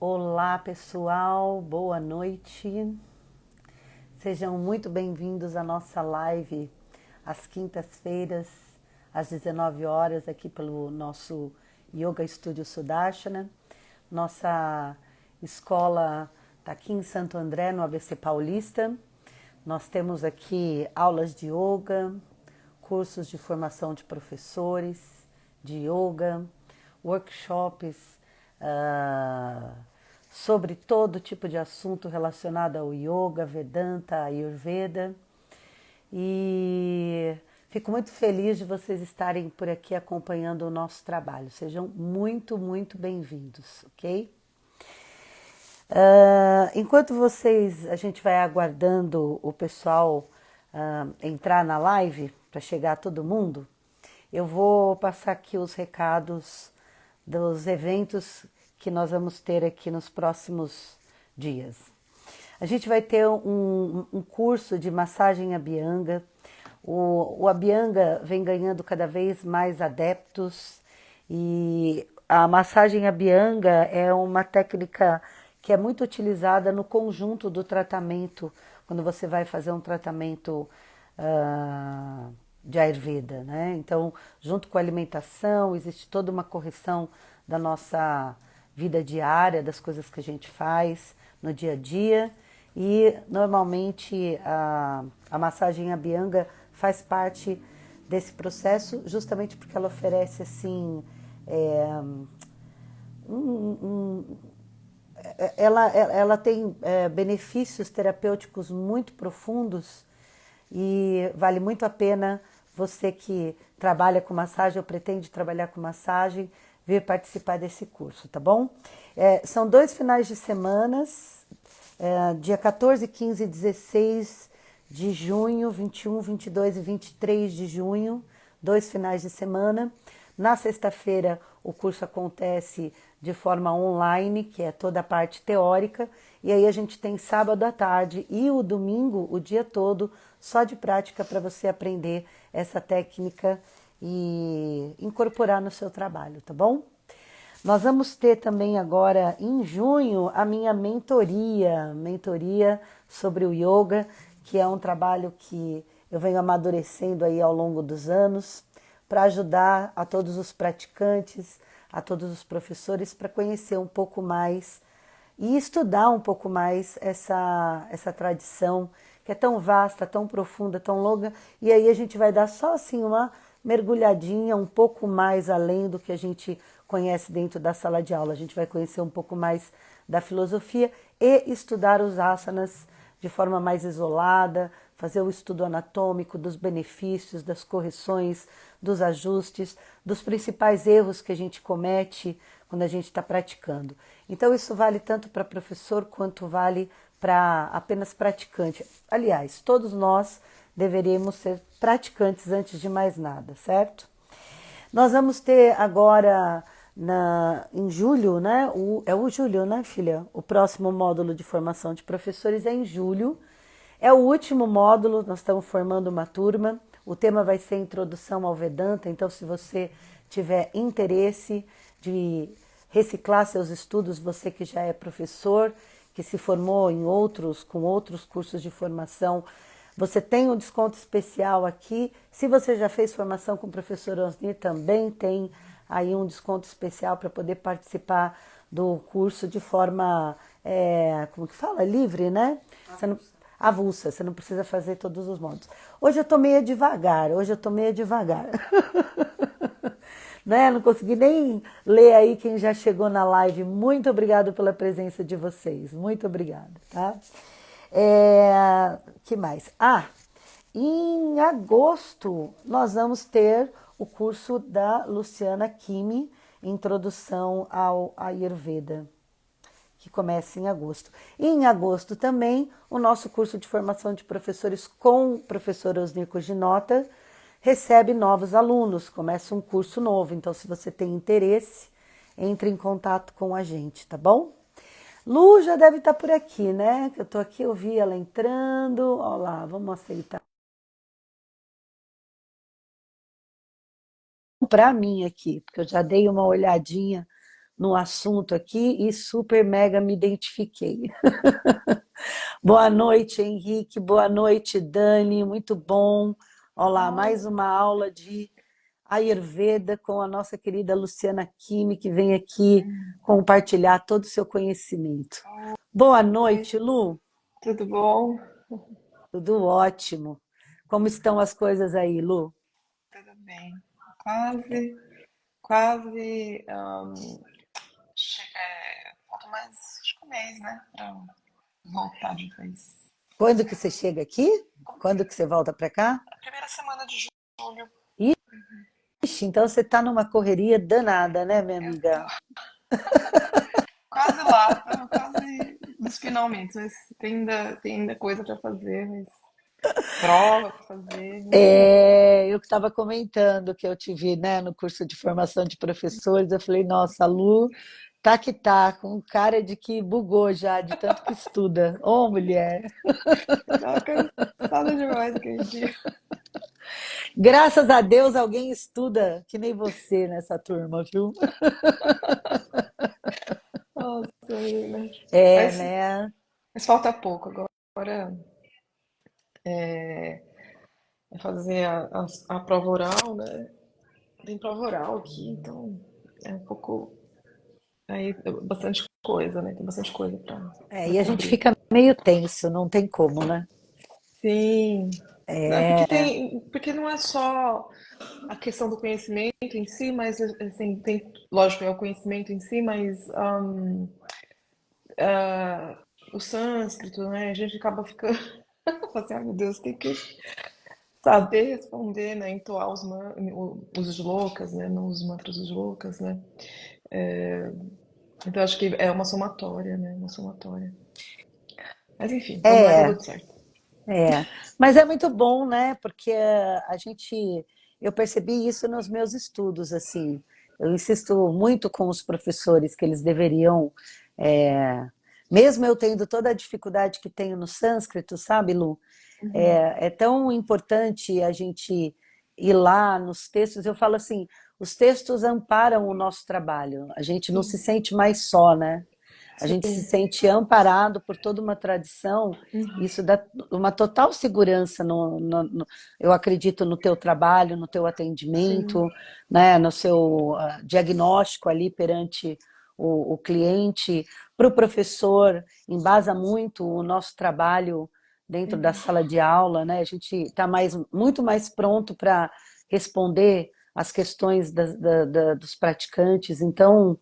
Olá pessoal, boa noite. Sejam muito bem-vindos à nossa live às quintas-feiras, às 19 horas, aqui pelo nosso Yoga Studio Sudarshana. Nossa escola está aqui em Santo André, no ABC Paulista. Nós temos aqui aulas de yoga, cursos de formação de professores de yoga, workshops sobre todo tipo de assunto relacionado ao yoga, Vedanta, Ayurveda. E fico muito feliz de vocês estarem por aqui acompanhando o nosso trabalho. Sejam muito, muito bem-vindos, ok? Enquanto a gente vai aguardando o pessoal entrar na live para chegar todo mundo, eu vou passar aqui os recados dos eventos que nós vamos ter aqui nos próximos dias. A gente vai ter um curso de massagem Abhyanga. O Abhyanga vem ganhando cada vez mais adeptos e a massagem Abhyanga é uma técnica que é muito utilizada no conjunto do tratamento, quando você vai fazer um tratamento de Ayurveda, né? Então, junto com a alimentação, existe toda uma correção da nossa vida diária, das coisas que a gente faz no dia a dia. E normalmente a massagem Abhyanga faz parte desse processo, justamente porque ela oferece assim um, ela tem benefícios terapêuticos muito profundos e vale muito a pena você que trabalha com massagem ou pretende trabalhar com massagem vir participar desse curso, tá bom? São 2 finais de semanas, dia 14, 15 e 16 de junho, 21, 22 e 23 de junho, 2 finais de semana. Na sexta-feira, o curso acontece de forma online, que é toda a parte teórica, e aí a gente tem sábado à tarde e o domingo, o dia todo, só de prática para você aprender essa técnica e incorporar no seu trabalho, tá bom? Nós vamos ter também agora em junho a minha mentoria sobre o yoga, que é um trabalho que eu venho amadurecendo aí ao longo dos anos para ajudar a todos os praticantes, a todos os professores para conhecer um pouco mais e estudar um pouco mais essa tradição que é tão vasta, tão profunda, tão longa, e aí a gente vai dar só assim uma mergulhadinha um pouco mais além do que a gente conhece dentro da sala de aula. A gente vai conhecer um pouco mais da filosofia e estudar os asanas de forma mais isolada, fazer o estudo anatômico dos benefícios, das correções, dos ajustes, dos principais erros que a gente comete quando a gente está praticando. Então isso vale tanto para professor quanto vale para apenas praticante. Aliás, todos nós deveríamos ser praticantes antes de mais nada, certo? Nós vamos ter agora em julho, né? É o julho, né, filha? O próximo módulo de formação de professores é em julho. É o último módulo, nós estamos formando uma turma. O tema vai ser Introdução ao Vedanta, então se você tiver interesse de reciclar seus estudos, você que já é professor, que se formou com outros cursos de formação, você tem um desconto especial aqui. Se você já fez formação com o professor Osnir, também tem aí um desconto especial para poder participar do curso de forma, como que fala? Livre, né? Você não, avulsa, você não precisa fazer todos os módulos. Hoje eu tô meio devagar. Né? Não consegui nem ler aí quem já chegou na live. Muito obrigada pela presença de vocês. Muito obrigada, tá? Que mais? Em agosto nós vamos ter o curso da Luciana Kimi, Introdução ao Ayurveda, que começa em agosto. E em agosto também o nosso curso de formação de professores com o professor Osnir Koginota recebe novos alunos, começa um curso novo. Então, se você tem interesse, entre em contato com a gente, tá bom? Lu já deve estar por aqui, né? Que eu tô aqui, eu vi ela entrando. Olha lá, vamos aceitar. Para mim aqui, porque eu já dei uma olhadinha no assunto aqui e super mega me identifiquei. Boa noite, Henrique. Boa noite, Dani. Muito bom. Olá, Oi, mais uma aula de Ayurveda com a nossa querida Luciana Kimi, que vem aqui compartilhar todo o seu conhecimento. Boa oi, noite, Lu. tudo bom? Tudo ótimo. Como estão as coisas aí, Lu? Tudo bem. Quase, quase. Falta mais, acho que um mês, né? Pra voltar de vez. Quando que você chega aqui? Quando que você volta para cá? A primeira semana de julho. Ixi, então você está numa correria danada, né, minha Eu tô amiga? quase lá, tô quase nos finalmente. Mas tem ainda coisa pra fazer, mas prova pra fazer, enfim. Eu que estava comentando que eu tive, né, no curso de formação de professores, eu falei, nossa, a Lu tá, com cara de que bugou já, de tanto que estuda. Ô, mulher! Eu tava cansada demais aquele dia. Graças a Deus alguém estuda que nem você nessa turma, viu? Nossa, menina. É, Mas, né? mas falta pouco agora. Agora é fazer a prova oral, né? Tem prova oral aqui, então é um pouco. Aí, bastante coisa, né? Tem bastante coisa É, pra e a gente cobrir. fica meio tenso, não tem como, né? Sim. Não, É, porque não é só a questão do conhecimento em si, mas assim, tem, lógico, é o conhecimento em si, mas o sânscrito, né? A gente acaba ficando, assim, ah, meu Deus, tem que saber responder, né? Entoar os shlokas, né? Não os mantras dos shlokas, né? Então acho que é uma somatória, né? Uma somatória. Mas enfim, vamos lá, tá é, tudo certo. é. Mas é muito bom, né? Porque a gente, eu percebi isso nos meus estudos, assim. Eu insisto muito com os professores que eles deveriam, é, mesmo eu tendo toda a dificuldade que tenho no sânscrito, sabe, Lu? É tão importante a gente ir lá nos textos. Eu falo assim, os textos amparam o nosso trabalho. A gente não se Sim, sente mais só, né? A gente se sim, sente amparado por toda uma tradição. Isso dá uma total segurança eu acredito no teu trabalho, no teu sim. atendimento, né, no seu diagnóstico ali perante o cliente. Para o professor, embasa muito o nosso trabalho dentro da sala de aula, né? A gente está muito mais pronto para responder as questões dos praticantes. Então,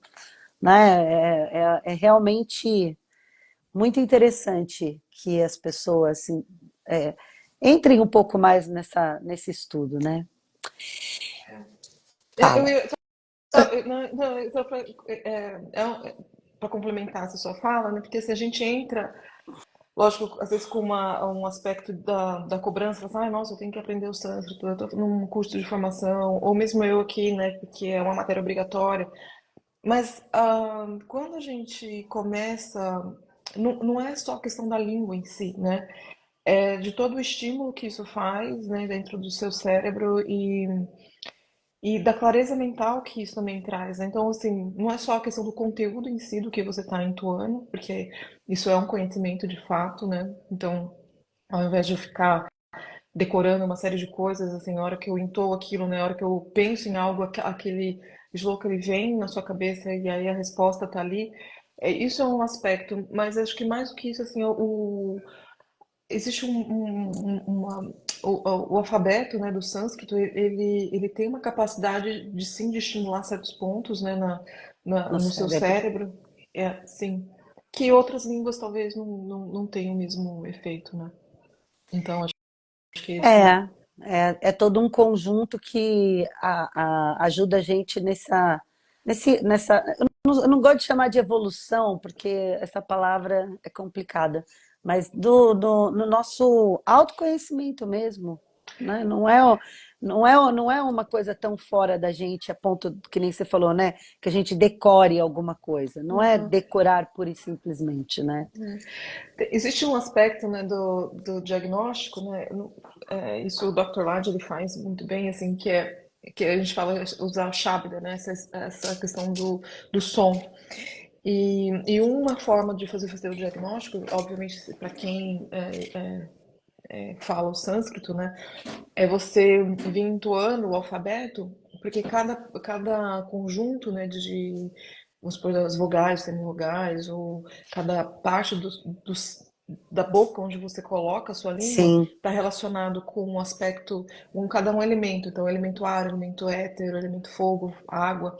né, é realmente muito interessante que as pessoas assim, é, entrem um pouco mais nesse estudo, né? Eu Fala. ia não, só para complementar essa sua fala, né? Porque se a gente entra, lógico, às vezes com um aspecto da cobrança, fala assim, ah, nossa, eu tenho que aprender o sânscrito, eu estou num curso de formação, ou mesmo eu aqui, né? Porque é uma matéria obrigatória. Mas quando a gente começa, não é só a questão da língua em si, né? É de todo o estímulo que isso faz, né, dentro do seu cérebro e da clareza mental que isso também traz, né? Então, assim, não é só a questão do conteúdo em si, do que você está entoando, porque isso é um conhecimento de fato, né? Então, ao invés de eu ficar decorando uma série de coisas, assim, na hora que eu entoo aquilo, né, na hora que eu penso em algo, aquele slogan ele vem na sua cabeça e aí a resposta tá ali. Isso é um aspecto, mas acho que mais do que isso, assim, existe o alfabeto, né, do sânscrito, ele tem uma capacidade de sim de estimular certos pontos, né, No no seu cérebro. cérebro, sim, que outras línguas talvez não tenham o mesmo efeito, né? Então acho que esse É, é todo um conjunto que ajuda a gente nessa. Eu não gosto de chamar de evolução, porque essa palavra é complicada, mas no nosso autoconhecimento mesmo, né? Não é uma coisa tão fora da gente, a ponto que nem você falou, né? Que a gente decore alguma coisa. Não é Uhum. decorar pura e simplesmente, né? Existe um aspecto, né, do diagnóstico, né, isso o Dr. Lad ele faz muito bem, assim, que é que a gente fala usar Shabda, né? Essa questão do som. E uma forma de fazer o diagnóstico, obviamente, para quem fala o sânscrito, né? É você vir entoando o alfabeto, porque cada conjunto, né, vamos supor, as vogais, semivogais, ou cada parte da boca onde você coloca a sua língua Sim, está relacionado com um aspecto, com cada um elemento. Então, elemento ar, elemento éter, elemento fogo, água.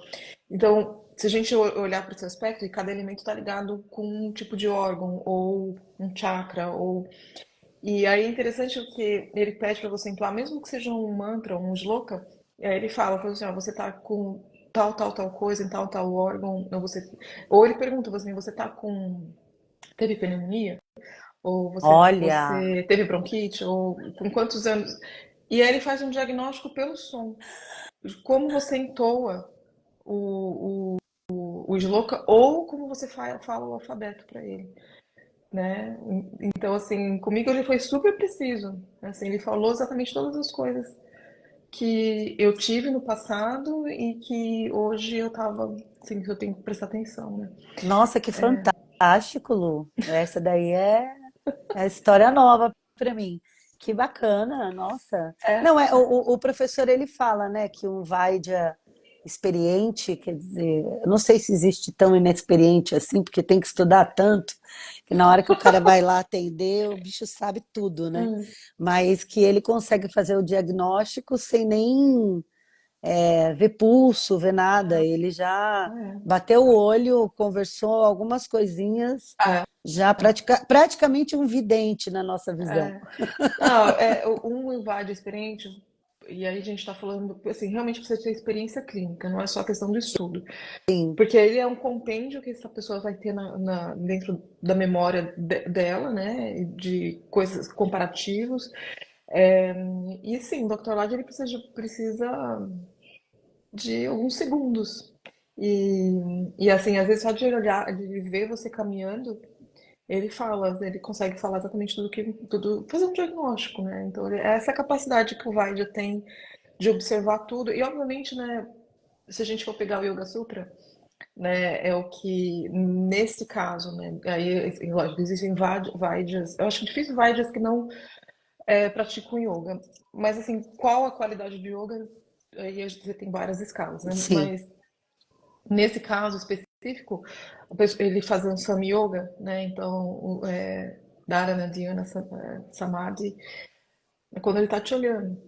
Então, se a gente olhar para esse aspecto, e cada elemento está ligado com um tipo de órgão, ou um chakra, ou e aí é interessante que ele pede para você entoar, mesmo que seja um mantra, um shloka, aí ele fala assim, ó, você tá com tal coisa em tal órgão, ou ele pergunta você tá teve pneumonia? Ou olha, você teve bronquite? Ou com quantos anos? E aí ele faz um diagnóstico pelo som, de como você entoa o shloka ou como você fala o alfabeto para ele, né? Então, assim, comigo ele foi super preciso. Assim, ele falou exatamente todas as coisas que eu tive no passado e que hoje eu tava, assim, que eu tenho que prestar atenção, né? nossa, que fantástico, Lu. Essa daí é história nova para mim. Que bacana, nossa. É, Não, o professor ele fala, né, que um Vaidya experiente, quer dizer, eu não sei se existe tão inexperiente assim, porque tem que estudar tanto, que na hora que o cara vai lá atender, o bicho sabe tudo, né? hum, Mas que ele consegue fazer o diagnóstico sem nem ver pulso, ver nada. Ele já é, bateu o olho, conversou algumas coisinhas, é, já praticamente um vidente na nossa visão. é. Não, um invade experiente, e aí a gente está falando, assim, realmente precisa ter experiência clínica, não é só questão do estudo. Sim, Porque ele é um compêndio que essa pessoa vai ter dentro da memória dela, né? De coisas comparativos. É, e sim, o Dr. Lodge ele precisa de alguns segundos. E assim, às vezes só de olhar, de ver você caminhando, ele consegue falar exatamente tudo, fazer um diagnóstico, né? Então, é essa capacidade que o Vaidya tem de observar tudo. E, obviamente, né, se a gente for pegar o Yoga Sutra, né, é o que, nesse caso, né, aí, assim, lógico, existem Vaidyas, eu acho difícil Vaidyas que não praticam yoga, mas, assim, qual a qualidade de yoga? Aí a gente tem várias escalas, né, sim. mas nesse caso específico, ele fazendo um Sami Yoga, né, então, Dharana, Dhyana, Samadhi, é quando ele está te olhando,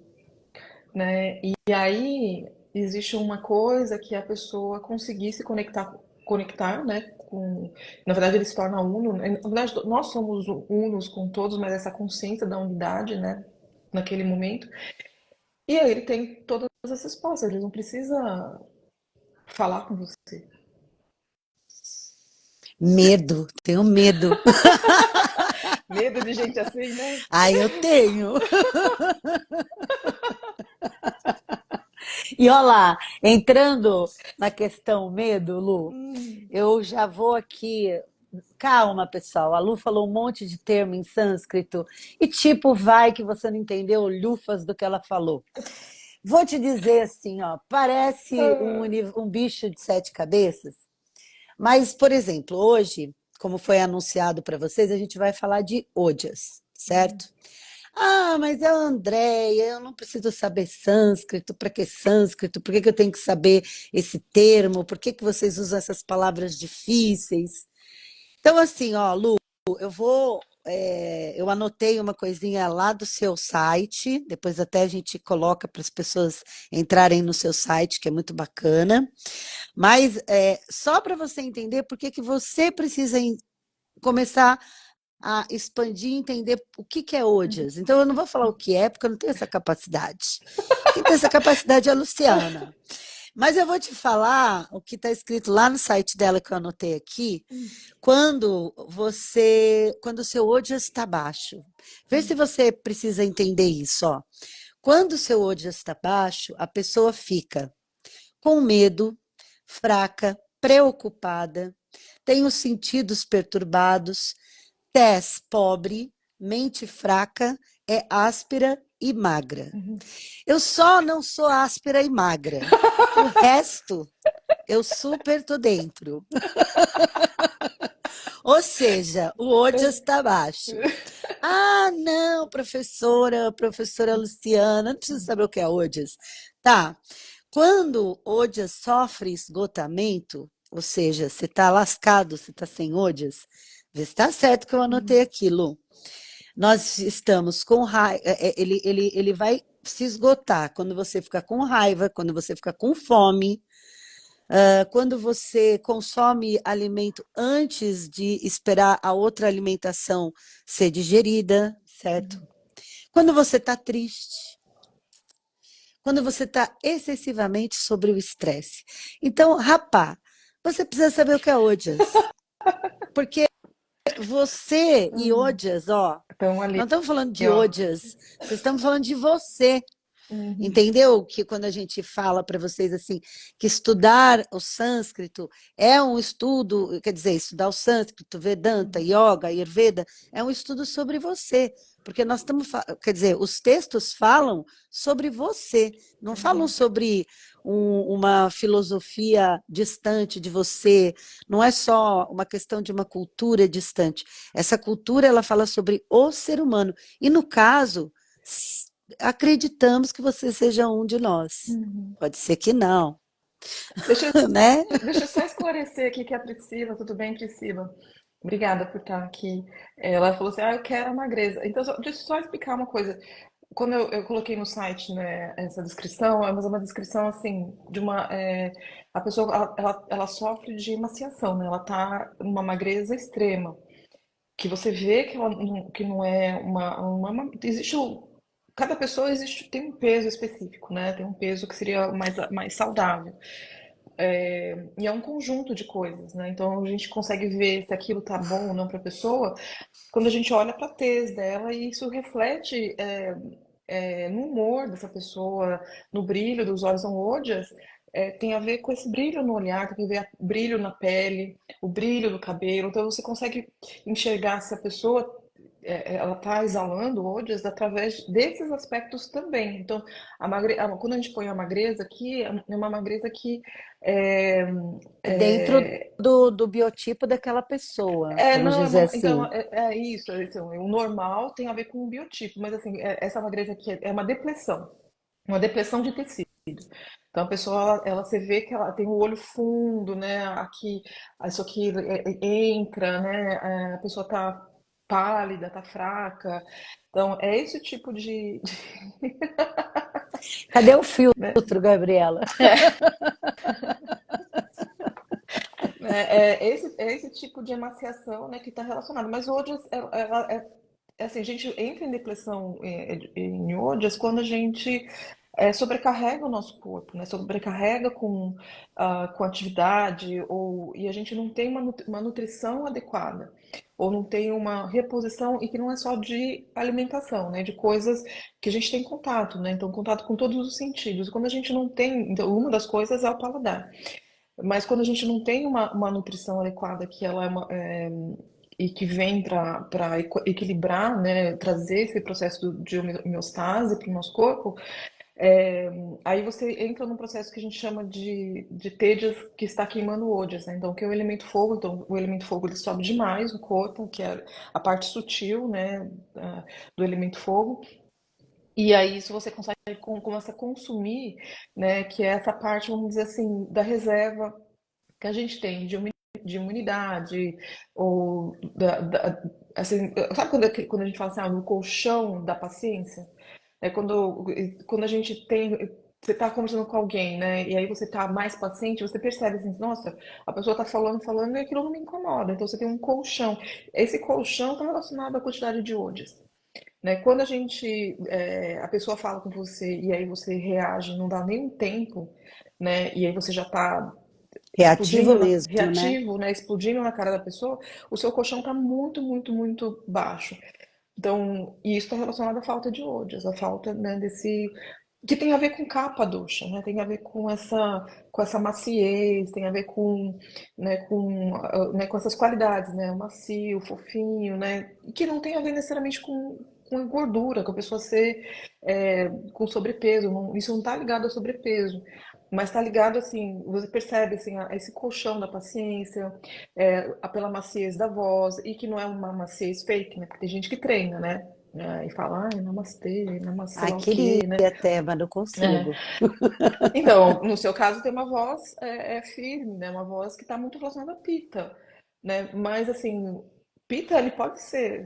né, e aí existe uma coisa que a pessoa conseguir se conectar, né, na verdade ele se torna uno, né? Na verdade nós somos unos com todos, mas essa consciência da unidade, né, naquele momento, e aí ele tem todas as respostas, ele não precisa falar com você. Medo, tenho medo. Medo de gente assim, né? Aí eu tenho. E olha lá, entrando na questão medo, Lu, Hum, eu já vou aqui. Calma, pessoal. A Lu falou um monte de termo em sânscrito e tipo, vai que você não entendeu lufas do que ela falou. Vou te dizer assim, ó, parece ah, um bicho de sete cabeças, mas, por exemplo, hoje, como foi anunciado para vocês, a gente vai falar de Ojas, certo? Ah, mas é a Andréia, eu não preciso saber sânscrito, para que sânscrito? Por que que eu tenho que saber esse termo? Por que que vocês usam essas palavras difíceis? Então, assim, ó, Lu, eu anotei uma coisinha lá do seu site, depois até a gente coloca para as pessoas entrarem no seu site, que é muito bacana. Mas só para você entender por que que você precisa começar a expandir e entender o que que é Odias. Então, eu não vou falar o que é, porque eu não tenho essa capacidade. Quem tem essa capacidade é a Luciana. Mas eu vou te falar o que está escrito lá no site dela que eu anotei aqui, quando o seu Odias está baixo. Vê se você precisa entender isso, ó. Quando o seu Odias está baixo, a pessoa fica com medo, fraca, preocupada, tem os sentidos perturbados, tez pobre, mente fraca, é áspera e magra. Uhum. Eu só não sou áspera e magra. O resto, eu super tô dentro. Ou seja, o Ojas está baixo. Ah, não, professora Luciana, não precisa saber o que é Ojas. Tá. Quando Ojas sofre esgotamento, ou seja, você está lascado, você está sem Ojas, vê se está certo que eu anotei aquilo. Nós estamos com raiva, ele vai se esgotar quando você fica com raiva, quando você fica com fome, quando você consome alimento antes de esperar a outra alimentação ser digerida, certo? Quando você está triste, quando você está excessivamente sobre o estresse. Então, rapá, você precisa saber o que é OJAS, porque você e OJAS, ó, Estão ali, não estamos falando de ó. OJAS, vocês estamos falando de você. Uhum. Entendeu? Que quando a gente fala para vocês assim, que estudar o sânscrito é um estudo, quer dizer, estudar o sânscrito, Vedanta, Yoga, Ayurveda, é um estudo sobre você, porque nós estamos, quer dizer, os textos falam sobre você, não falam sobre uma filosofia distante de você, não é só uma questão de uma cultura distante. Essa cultura ela fala sobre o ser humano. E no caso, acreditamos que você seja um de nós. Uhum. Pode ser que não, Deixa, né? deixa eu só esclarecer aqui que a Priscila, tudo bem, Priscila? Obrigada por estar aqui. Ela falou assim: ah, eu quero a magreza. Então, deixa eu só explicar uma coisa. Quando eu coloquei no site, né, essa descrição, é uma descrição assim de uma. A pessoa ela sofre de emaciação, né? Ela tá numa magreza extrema, que você vê que ela que não é existe cada pessoa existe tem um peso específico, né? Tem um peso que seria mais saudável. E é um conjunto de coisas, né? Então a gente consegue ver se aquilo tá bom ou não para a pessoa quando a gente olha para a tez dela e isso reflete no humor dessa pessoa, no brilho dos olhos. São ódias, tem a ver com esse brilho no olhar, tem a ver com o brilho na pele, o brilho do cabelo. Então você consegue enxergar se a pessoa ela está exalando ódias através desses aspectos também. Então, quando a gente põe a magreza aqui, é uma magreza que é, Dentro é, do biotipo daquela pessoa, vamos não, dizer então, assim. é isso, então, o normal tem a ver com o biotipo, mas assim, essa magreza aqui é uma depressão de tecido. Então a pessoa, ela você vê que ela tem o olho fundo, né? Aqui, isso aqui entra, né? A pessoa tá pálida, tá fraca. Então é esse tipo Cadê o né? filtro, Gabriela? É esse tipo de emaciação, né, que está relacionado. Mas hoje é assim, a gente entra em depressão em ódias quando a gente sobrecarrega o nosso corpo, né? Sobrecarrega com atividade, e a gente não tem uma nutrição adequada, ou não tem uma reposição, e que não é só de alimentação, né? De coisas que a gente tem contato, né? Então, contato com todos os sentidos. Quando a gente não tem, então, uma das coisas é o paladar. Mas quando a gente não tem uma nutrição adequada, que ela e que vem para equilibrar, né, trazer esse processo de homeostase para o nosso corpo, é, aí você entra num processo que a gente chama de TEDAS, que está queimando OJAS, né? Então, que é o elemento fogo. Então, o elemento fogo ele sobe demais o corpo, que é a parte sutil, né, do elemento fogo. E aí, isso você consegue começa a consumir, né, que é essa parte, vamos dizer assim, da reserva que a gente tem de imunidade, ou assim, sabe quando a gente fala assim, no colchão da paciência? É quando a gente tem, você está conversando com alguém, né, e aí você está mais paciente, você percebe assim, nossa, a pessoa está falando, falando, e aquilo não me incomoda. Então você tem um colchão. Esse colchão está relacionado à quantidade de odds. Né? Quando a pessoa fala com você e aí você reage, não dá nem um tempo, né? E aí você já está Reativo mesmo, né? reativo, né, explodindo na cara da pessoa, o seu colchão está muito, muito, muito baixo. Então, e isso está relacionado à falta de ódios, à falta, né, desse que tem a ver com capa ducha, né? Tem a ver com essa maciez, tem a ver com essas qualidades, né? O macio, o fofinho, né? E que não tem a ver necessariamente com gordura, com a pessoa ser com sobrepeso. Isso não está ligado a sobrepeso, mas está ligado assim, você percebe assim, a esse colchão da paciência, pela maciez da voz, e que não é uma maciez fake, né? Porque tem gente que treina, né? E fala, ai, namastê, namastê, sei Ah, lá o queria quê, né? até, mas não É. consigo. Então, no seu caso, tem uma voz firme, né? Uma voz que está muito relacionada a pita, né? Mas, assim, pita, ele pode ser...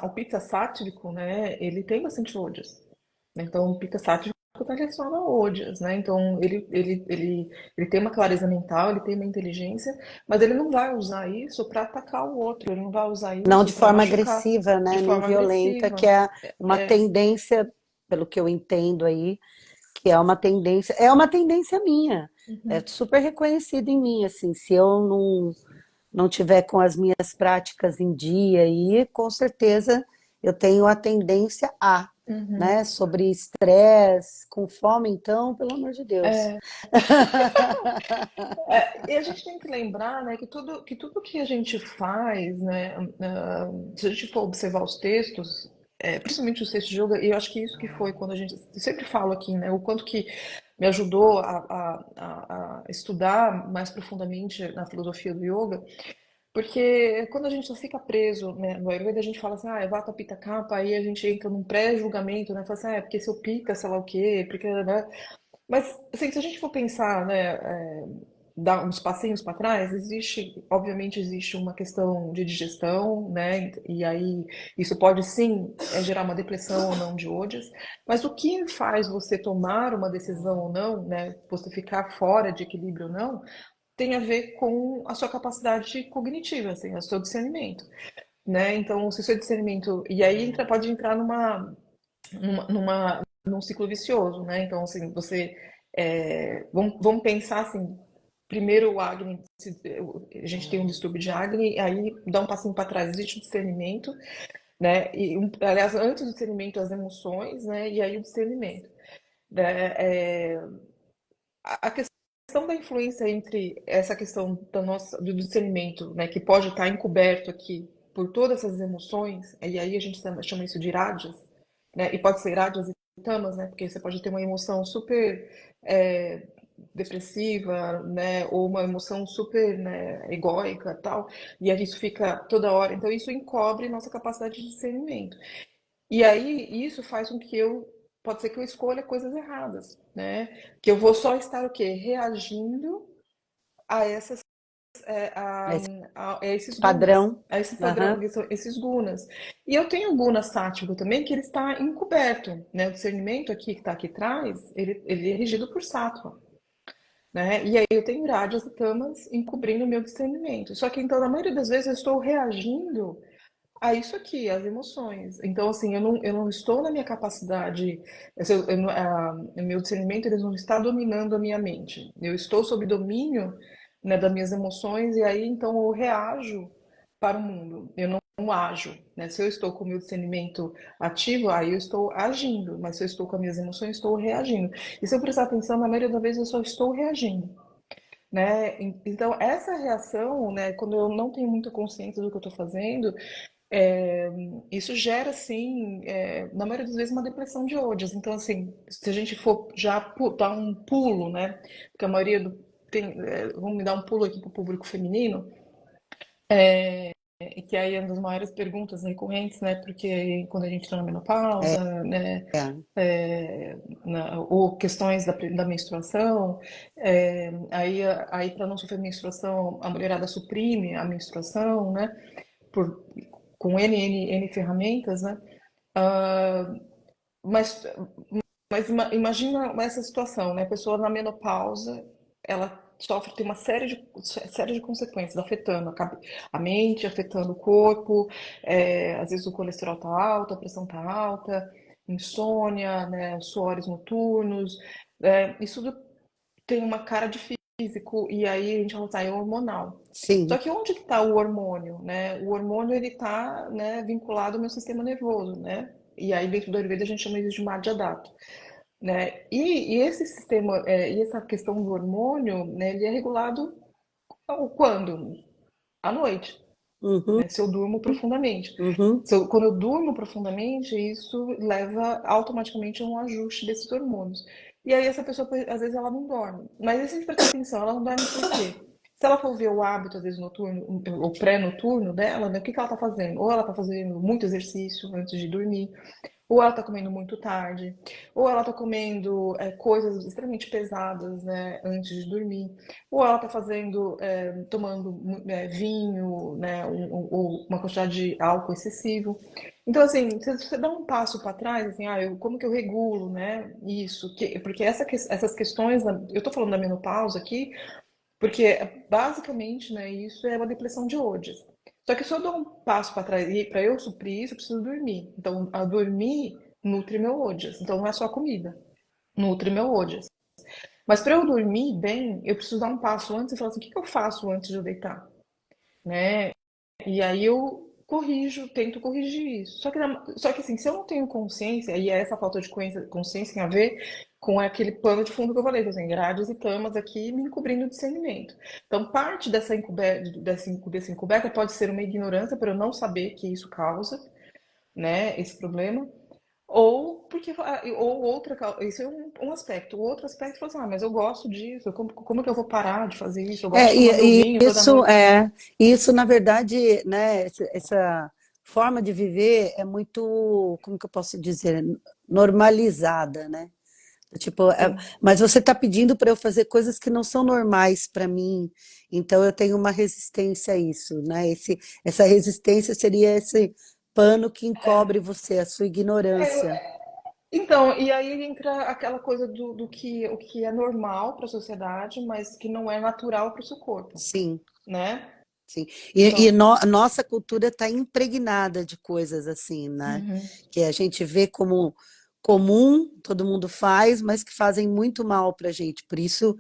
o pita sátrico, né? Ele tem bastante ôdias. Então, o pita sátrico está relacionado a ôdias, né? Então, ele tem uma clareza mental, ele tem uma inteligência, mas ele não vai usar isso para atacar o outro, ele não vai usar Não isso de para forma machucar agressiva, de né? Nem forma violenta, que agressiva. é uma É, tendência, pelo que eu entendo aí, que é uma tendência minha. É uhum. super reconhecido em mim, assim, se eu não tiver com as minhas práticas em dia aí, com certeza eu tenho a tendência a, Uhum. né? Sobre estresse, com fome, então, pelo amor de Deus. É, e a gente tem que lembrar, né, que tudo que a gente faz, né, se a gente for observar os textos, principalmente os textos de yoga, e eu acho que isso que foi quando a gente, eu sempre falo aqui, né, o quanto que me ajudou a estudar mais profundamente na filosofia do yoga, porque quando a gente só fica preso, né, no Ayurveda a gente fala assim, é Vata Pitta Kapha, aí a gente entra num pré-julgamento, né, fala assim, é porque seu pica, sei lá o quê, porque, né, mas, assim, se a gente for pensar, né, dar uns passinhos para trás, obviamente existe uma questão de digestão, né, e aí isso pode sim gerar uma depressão ou não de ódias, mas o que faz você tomar uma decisão ou não, né, você ficar fora de equilíbrio ou não, tem a ver com a sua capacidade cognitiva, assim, o seu discernimento, né, então se o seu discernimento, e aí pode entrar num ciclo vicioso, né? Então, assim, vamos pensar assim, primeiro o Agni, a gente tem um distúrbio de Agni, aí dá um passinho para trás, existe o discernimento, né? Aliás, antes do discernimento, as emoções, né? E aí o discernimento. Né? A questão da influência entre essa questão do discernimento, né? Que pode estar encoberto aqui por todas essas emoções, e aí a gente chama isso de rajas, né? E pode ser rajas e tamas, né? Porque você pode ter uma emoção super é, depressiva, né? Ou uma emoção super, né, egóica, tal. E aí isso fica toda hora. Então isso encobre nossa capacidade de discernimento. E aí isso faz com que pode ser que eu escolha coisas erradas, né? Que eu vou só estar o quê? Reagindo a essas é, a, Esse a esses gunas, padrão. a esse padrão, Aham. esses gunas. E eu tenho um guna sático também, que ele está encoberto, né? O discernimento aqui, que está aqui atrás, ele é regido por sattva, né? E aí eu tenho rajas e tamas encobrindo o meu discernimento. Só que então, na maioria das vezes, eu estou reagindo a isso aqui, as emoções. Então, assim, eu não estou na minha capacidade, o meu discernimento ele não está dominando a minha mente. Eu estou sob domínio, né, das minhas emoções e aí então eu reajo para o mundo. Eu não ajo, né? Se eu estou com o meu discernimento ativo, aí eu estou agindo, mas se eu estou com as minhas emoções, estou reagindo. E se eu prestar atenção, na maioria das vezes eu só estou reagindo, né? Então, essa reação, né, quando eu não tenho muita consciência do que eu estou fazendo, é, isso gera, assim, na maioria das vezes, uma depressão de ódios. Então, assim, se a gente for já dar um pulo, né? Porque a maioria vamos me dar um pulo aqui para o público feminino, e que aí é uma das maiores perguntas recorrentes, né? Porque quando a gente está na É, menopausa, né? é. Ou questões da menstruação, aí para não sofrer menstruação, a mulherada suprime a menstruação, né? Por, com N ferramentas, né? Ah, mas, mas imagina essa situação, né? A pessoa na menopausa, ela tem uma série de consequências, afetando a mente, afetando o corpo, às vezes o colesterol tá alto, a pressão tá alta, insônia, né? Suores noturnos, isso tudo tem uma cara de físico, e aí a gente fala assim, é hormonal. Só Sim. que onde que está o hormônio, né? O hormônio ele está, né, vinculado ao meu sistema nervoso, né? E aí dentro do Ayurveda a gente chama isso de Madhya Dhatu, né? E esse sistema, e essa questão do hormônio, né, ele é regulado quando? À noite, uhum, né? Se eu durmo profundamente. uhum. Quando eu durmo profundamente, isso leva automaticamente a um ajuste desses hormônios. E aí essa pessoa, às vezes, ela não dorme. Mas aí, se a gente prestar atenção, ela não dorme por quê? Se ela for ver o hábito, às vezes, noturno, ou pré-noturno dela, né, o que que ela está fazendo? Ou ela está fazendo muito exercício antes de dormir, ou ela está comendo muito tarde, ou ela está comendo coisas extremamente pesadas, né, antes de dormir, ou ela está fazendo, tomando vinho, né, ou uma quantidade de álcool excessivo. Então, assim, se você dá um passo para trás, assim, como que eu regulo, né, isso? Porque essas questões, eu estou falando da menopausa aqui, porque basicamente, né, isso é uma depressão de Odes. Só que se eu dou um passo para trás e para eu suprir isso, eu preciso dormir. Então, a dormir nutre meu Odes. Então, não é só comida, nutre meu Odes. Mas para eu dormir bem, eu preciso dar um passo antes e falar assim: o que que eu faço antes de eu deitar? Né? E aí eu corrijo, tento corrigir isso. Só que assim, se eu não tenho consciência, e essa falta de consciência tem a ver com aquele pano de fundo que eu falei, então, assim, grades e camas aqui me encobrindo o discernimento. Então, parte dessa encoberta pode ser uma ignorância por eu não saber que isso causa, né, esse problema, ou porque ou outra, isso é um aspecto. O outro aspecto é assim, mas eu gosto disso, como que eu vou parar de fazer isso? Eu gosto de tomar meu E vinho toda noite. isso na verdade, né, essa forma de viver é muito, como que eu posso dizer, normalizada, né? Tipo, Sim. mas você está pedindo para eu fazer coisas que não são normais para mim, então eu tenho uma resistência a isso, né? Essa resistência seria esse pano que encobre você, a sua ignorância. Então, e aí entra aquela coisa do que o que é normal para a sociedade, mas que não é natural para o seu corpo, Sim, né? sim. Então, A nossa cultura está impregnada de coisas assim, né? uhum, Que a gente vê como comum, todo mundo faz, mas que fazem muito mal para a gente. Por isso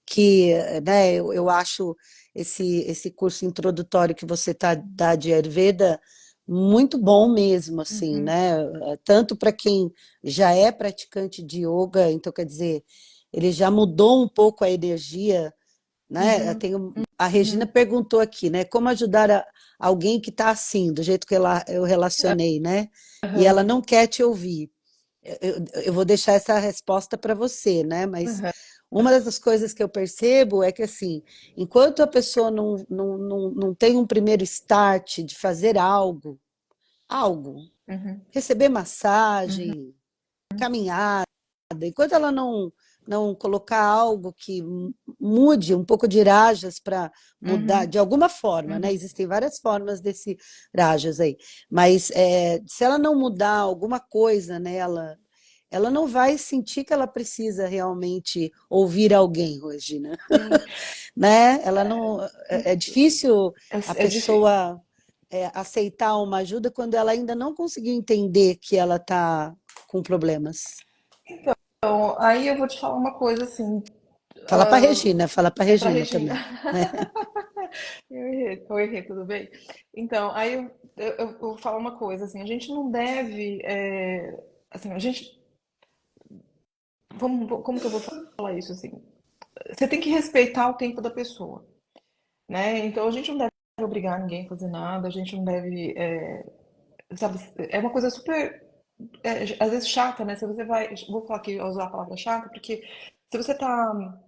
que, né, eu acho esse curso introdutório que você dá de Ayurveda muito bom mesmo, assim, uhum, né? Tanto para quem já é praticante de yoga, então quer dizer, ele já mudou um pouco a energia, né? uhum, A Regina uhum, perguntou aqui, né? Como ajudar alguém que está assim, do jeito que eu relacionei, né? E ela uhum, não quer te ouvir. Eu vou deixar essa resposta para você, né? Mas uhum, uma das coisas que eu percebo é que, assim, enquanto a pessoa não tem um primeiro start de fazer algo, uhum, receber uhum, massagem, caminhada, enquanto ela não colocar algo que mude um pouco de rajas para mudar uhum, de alguma forma, né? uhum. Existem várias formas desse rajas aí, mas se ela não mudar alguma coisa nela, ela não vai sentir que ela precisa realmente ouvir alguém, Regina, Sim, né? Ela não, é difícil a é difícil. pessoa aceitar uma ajuda quando ela ainda não conseguiu entender que ela está com problemas. Então, aí eu vou te falar uma coisa assim, Fala para é para Regina Regina. também, né? Eu errei, tudo bem? Então, aí eu vou falar uma coisa, assim, a gente não deve, assim, a gente, como que eu vou falar isso, assim? Você tem que respeitar o tempo da pessoa, né? Então, a gente não deve obrigar ninguém a fazer nada, a gente não deve, sabe, é uma coisa super, às vezes chata, né? Se você vai, vou falar aqui, usar a palavra chata, porque se você tá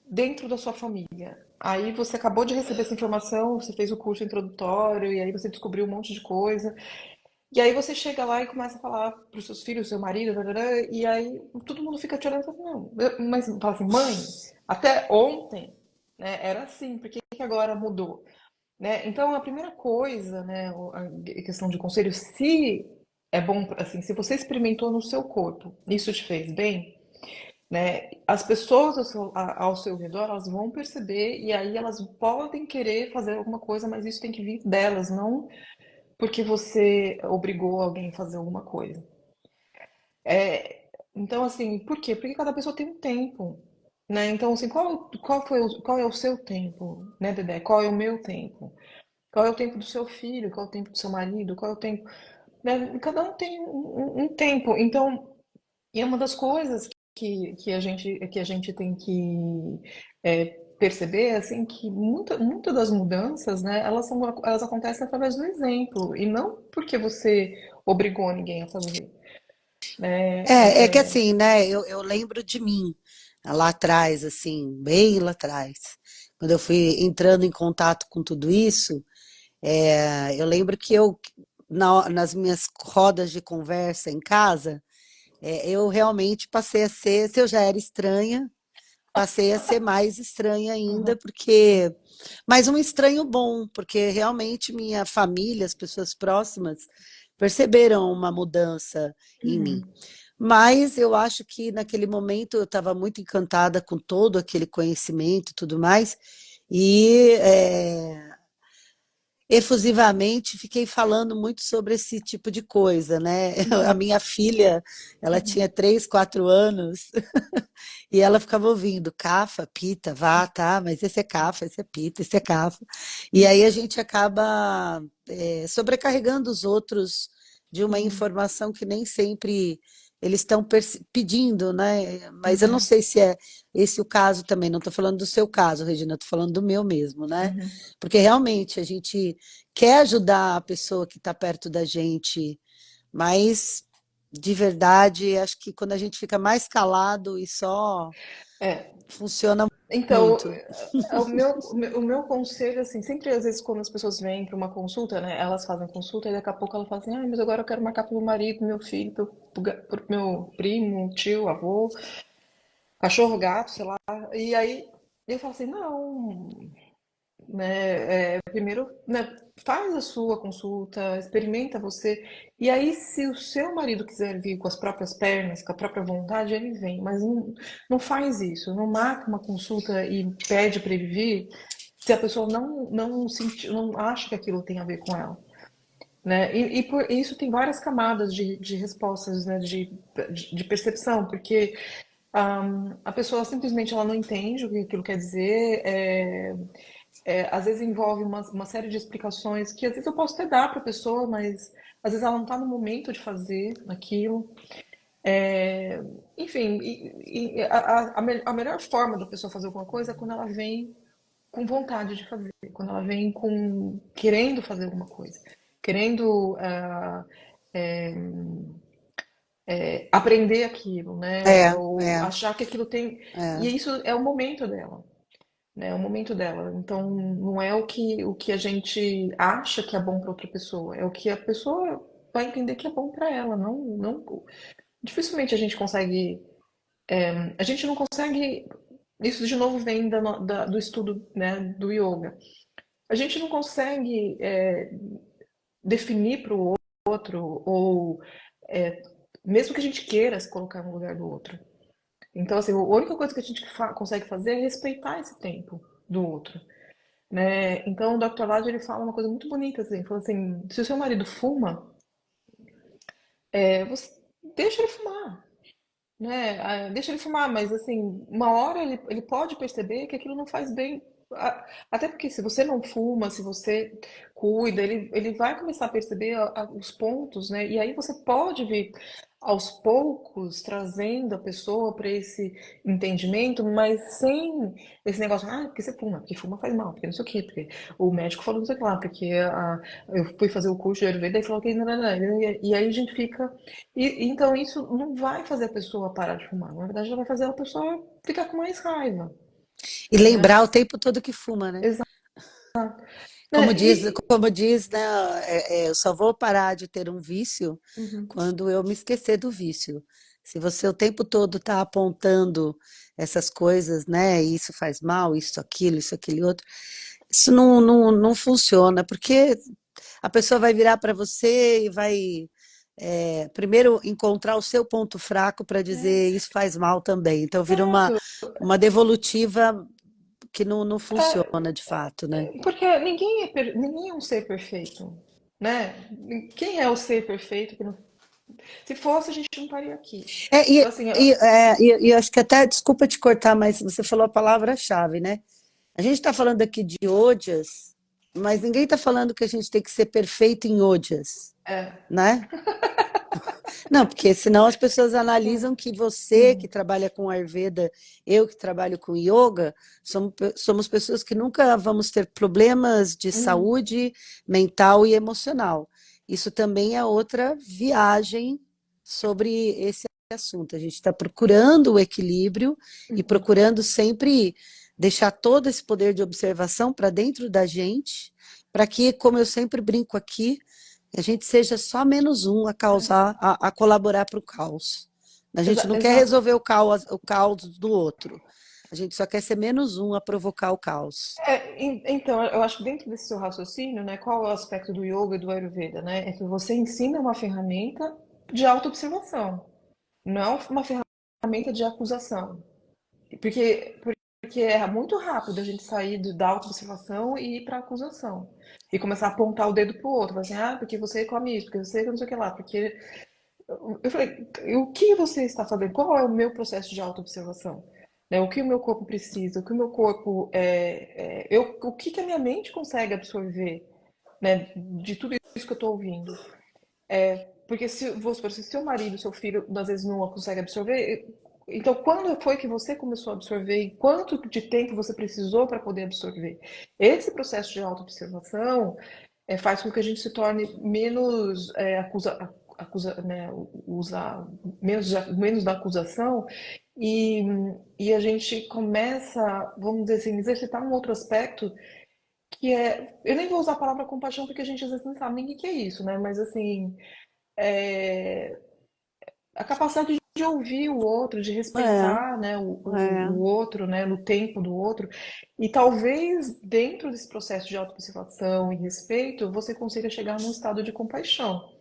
dentro da sua família, aí você acabou de receber essa informação, você fez o curso introdutório, e aí você descobriu um monte de coisa, e aí você chega lá e começa a falar para os seus filhos, seu marido, tarará, e aí todo mundo fica te olhando e fala, não, mas fala assim, mãe, até ontem, né, era assim, por que que agora mudou? Né? Então, a primeira coisa, né, a questão de conselho, se é bom, assim, se você experimentou no seu corpo, isso te fez bem, né, as pessoas ao seu redor, elas vão perceber e aí elas podem querer fazer alguma coisa, mas isso tem que vir delas, não porque você obrigou alguém a fazer alguma coisa. Então, assim, por quê? Porque cada pessoa tem um tempo, né? Então, assim, qual é o seu tempo, né, Dedé? Qual é o meu tempo? Qual é o tempo do seu filho? Qual é o tempo do seu marido? Qual é o tempo, né? Cada um tem um tempo. Então, e é uma das coisas que a gente tem que perceber assim que muita das mudanças, né, elas acontecem através do exemplo e não porque você obrigou ninguém a fazer, né? É que assim, né? Eu lembro de mim, lá atrás, assim, bem lá atrás, quando eu fui entrando em contato com tudo isso, eu lembro que nas minhas rodas de conversa em casa, eu realmente passei a ser, se eu já era estranha, passei a ser mais estranha ainda, Uhum, porque. Mas um estranho bom, porque realmente minha família, as pessoas próximas, perceberam uma mudança em mim. uhum, Mas eu acho que naquele momento eu estava muito encantada com todo aquele conhecimento e tudo mais, e efusivamente fiquei falando muito sobre esse tipo de coisa, né? A uhum, minha filha, ela tinha 3, 4 anos, e ela ficava ouvindo cafa, pita, vá, tá, mas esse é cafa, esse é pita, esse é cafa. E aí a gente acaba sobrecarregando os outros de uma uhum, informação que nem sempre eles estão pedindo, né? Mas eu não uhum, sei se é esse o caso também. Não estou falando do seu caso, Regina, estou falando do meu mesmo, né? uhum. Porque realmente a gente quer ajudar a pessoa que está perto da gente, mas de verdade, acho que quando a gente fica mais calado e só É, funciona então, muito. o meu conselho, assim, sempre às vezes quando as pessoas vêm para uma consulta, né, elas fazem consulta e daqui a pouco ela fala assim, ah, mas agora eu quero marcar pro meu marido, meu filho, pro meu primo, tio, avô, cachorro, gato, sei lá. E aí eu falo assim, não, né, primeiro, né, faz a sua consulta, experimenta você, e aí se o seu marido quiser vir com as próprias pernas, com a própria vontade, ele vem, mas não faz isso, não marca uma consulta e pede para ele vir, se a pessoa não acha que aquilo tem a ver com ela, né? E por isso tem várias camadas de respostas, né, de percepção, porque a pessoa simplesmente ela não entende o que aquilo quer dizer, às vezes envolve uma série de explicações que às vezes eu posso até dar para a pessoa, mas às vezes ela não está no momento de fazer aquilo. É, enfim, a melhor forma da pessoa fazer alguma coisa é quando ela vem com vontade de fazer, quando ela vem com querendo fazer alguma coisa, querendo aprender aquilo, né? É, Ou é, achar que aquilo tem. E é. isso é o momento dela. Né? É o momento dela. Então, não é o que a gente acha que é bom para outra pessoa, é o que a pessoa vai entender que é bom para ela. Dificilmente a gente consegue. A gente não consegue. Isso de novo vem do estudo, né, do yoga. A gente não consegue definir para o outro, ou é, mesmo que a gente queira se colocar no lugar do outro. Então, assim, a única coisa que a gente consegue fazer é respeitar esse tempo do outro. Né? Então o Dr. Lad ele fala uma coisa muito bonita assim, fala assim, se o seu marido fuma, você deixa ele fumar, né? Deixa ele fumar, mas assim, uma hora ele pode perceber que aquilo não faz bem. Até porque se você não fuma, se você cuida, ele vai começar a perceber os pontos, né? E aí você pode vir aos poucos trazendo a pessoa para esse entendimento, mas sem esse negócio, porque você fuma, porque fuma faz mal, porque não sei o quê, porque o médico falou não sei o que lá, porque eu fui fazer o curso de Ayurveda e falou que não, não, não. E aí a gente fica então isso não vai fazer a pessoa parar de fumar. Na verdade, ela vai fazer a pessoa ficar com mais raiva, E né? lembrar o tempo todo que fuma, né? Exato. Como Né? diz, como diz, né? Eu só vou parar de ter um vício Uhum. quando eu me esquecer do vício. Se você o tempo todo está apontando essas coisas, né? Isso faz mal, isso, aquele outro, isso não funciona, porque a pessoa vai virar para você e vai primeiro encontrar o seu ponto fraco para dizer isso faz mal também. Então vira Exato. uma devolutiva que não É, funciona de fato, né? porque ninguém é um ser perfeito, né? Quem é o ser perfeito que não... Se fosse, a gente não estaria aqui. É, Então, assim, e acho que até, desculpa te cortar, mas você falou a palavra-chave, né? A gente está falando aqui de ojas, mas ninguém está falando que a gente tem que ser perfeito em ojas, É. né? Não, porque senão as pessoas Hum, analisam que você que uhum, trabalha com Ayurveda, eu que trabalho com yoga, somos pessoas que nunca vamos ter problemas de uhum. saúde mental e emocional. Isso também é outra viagem sobre esse assunto. A gente está procurando o equilíbrio e Uhum. procurando sempre deixar todo esse poder de observação para dentro da gente, para que, como eu sempre brinco aqui, que a gente seja só menos um a É. causar, a colaborar para o caos. A gente não quer Exato. resolver o caos do outro. A gente só quer ser menos um a provocar o caos. Então, eu acho que dentro desse seu raciocínio, né, qual é o aspecto do yoga e do Ayurveda, né? É que você ensina uma ferramenta de autoobservação, não é uma ferramenta de acusação. Porque, porque é muito rápido a gente sair da autoobservação e ir para a acusação. E começar a apontar o dedo pro outro, falar assim, ah, porque você come isso, porque você não sei o que lá, porque eu falei, o que você está fazendo? Qual é o meu processo de autoobservação? Né? O que o meu corpo precisa? O que o meu corpo o que que a minha mente consegue absorver, né, de tudo isso que eu estou ouvindo? Porque se, vamos supor, se seu marido, seu filho, às vezes não consegue absorver, então quando foi que você começou a absorver e quanto de tempo você precisou para poder absorver? Esse processo de autoobservação faz com que a gente se torne menos né, usa menos da acusação e, e a gente começa, vamos dizer assim, exercitar um outro aspecto que é, eu nem vou usar a palavra compaixão porque a gente às vezes não sabe nem o que é isso, né? Mas assim, é, a capacidade de ouvir o outro, de É, respeitar, né, o é. outro, né, no tempo do outro. E talvez dentro desse processo de autoobservação e respeito, você consiga chegar num estado de compaixão,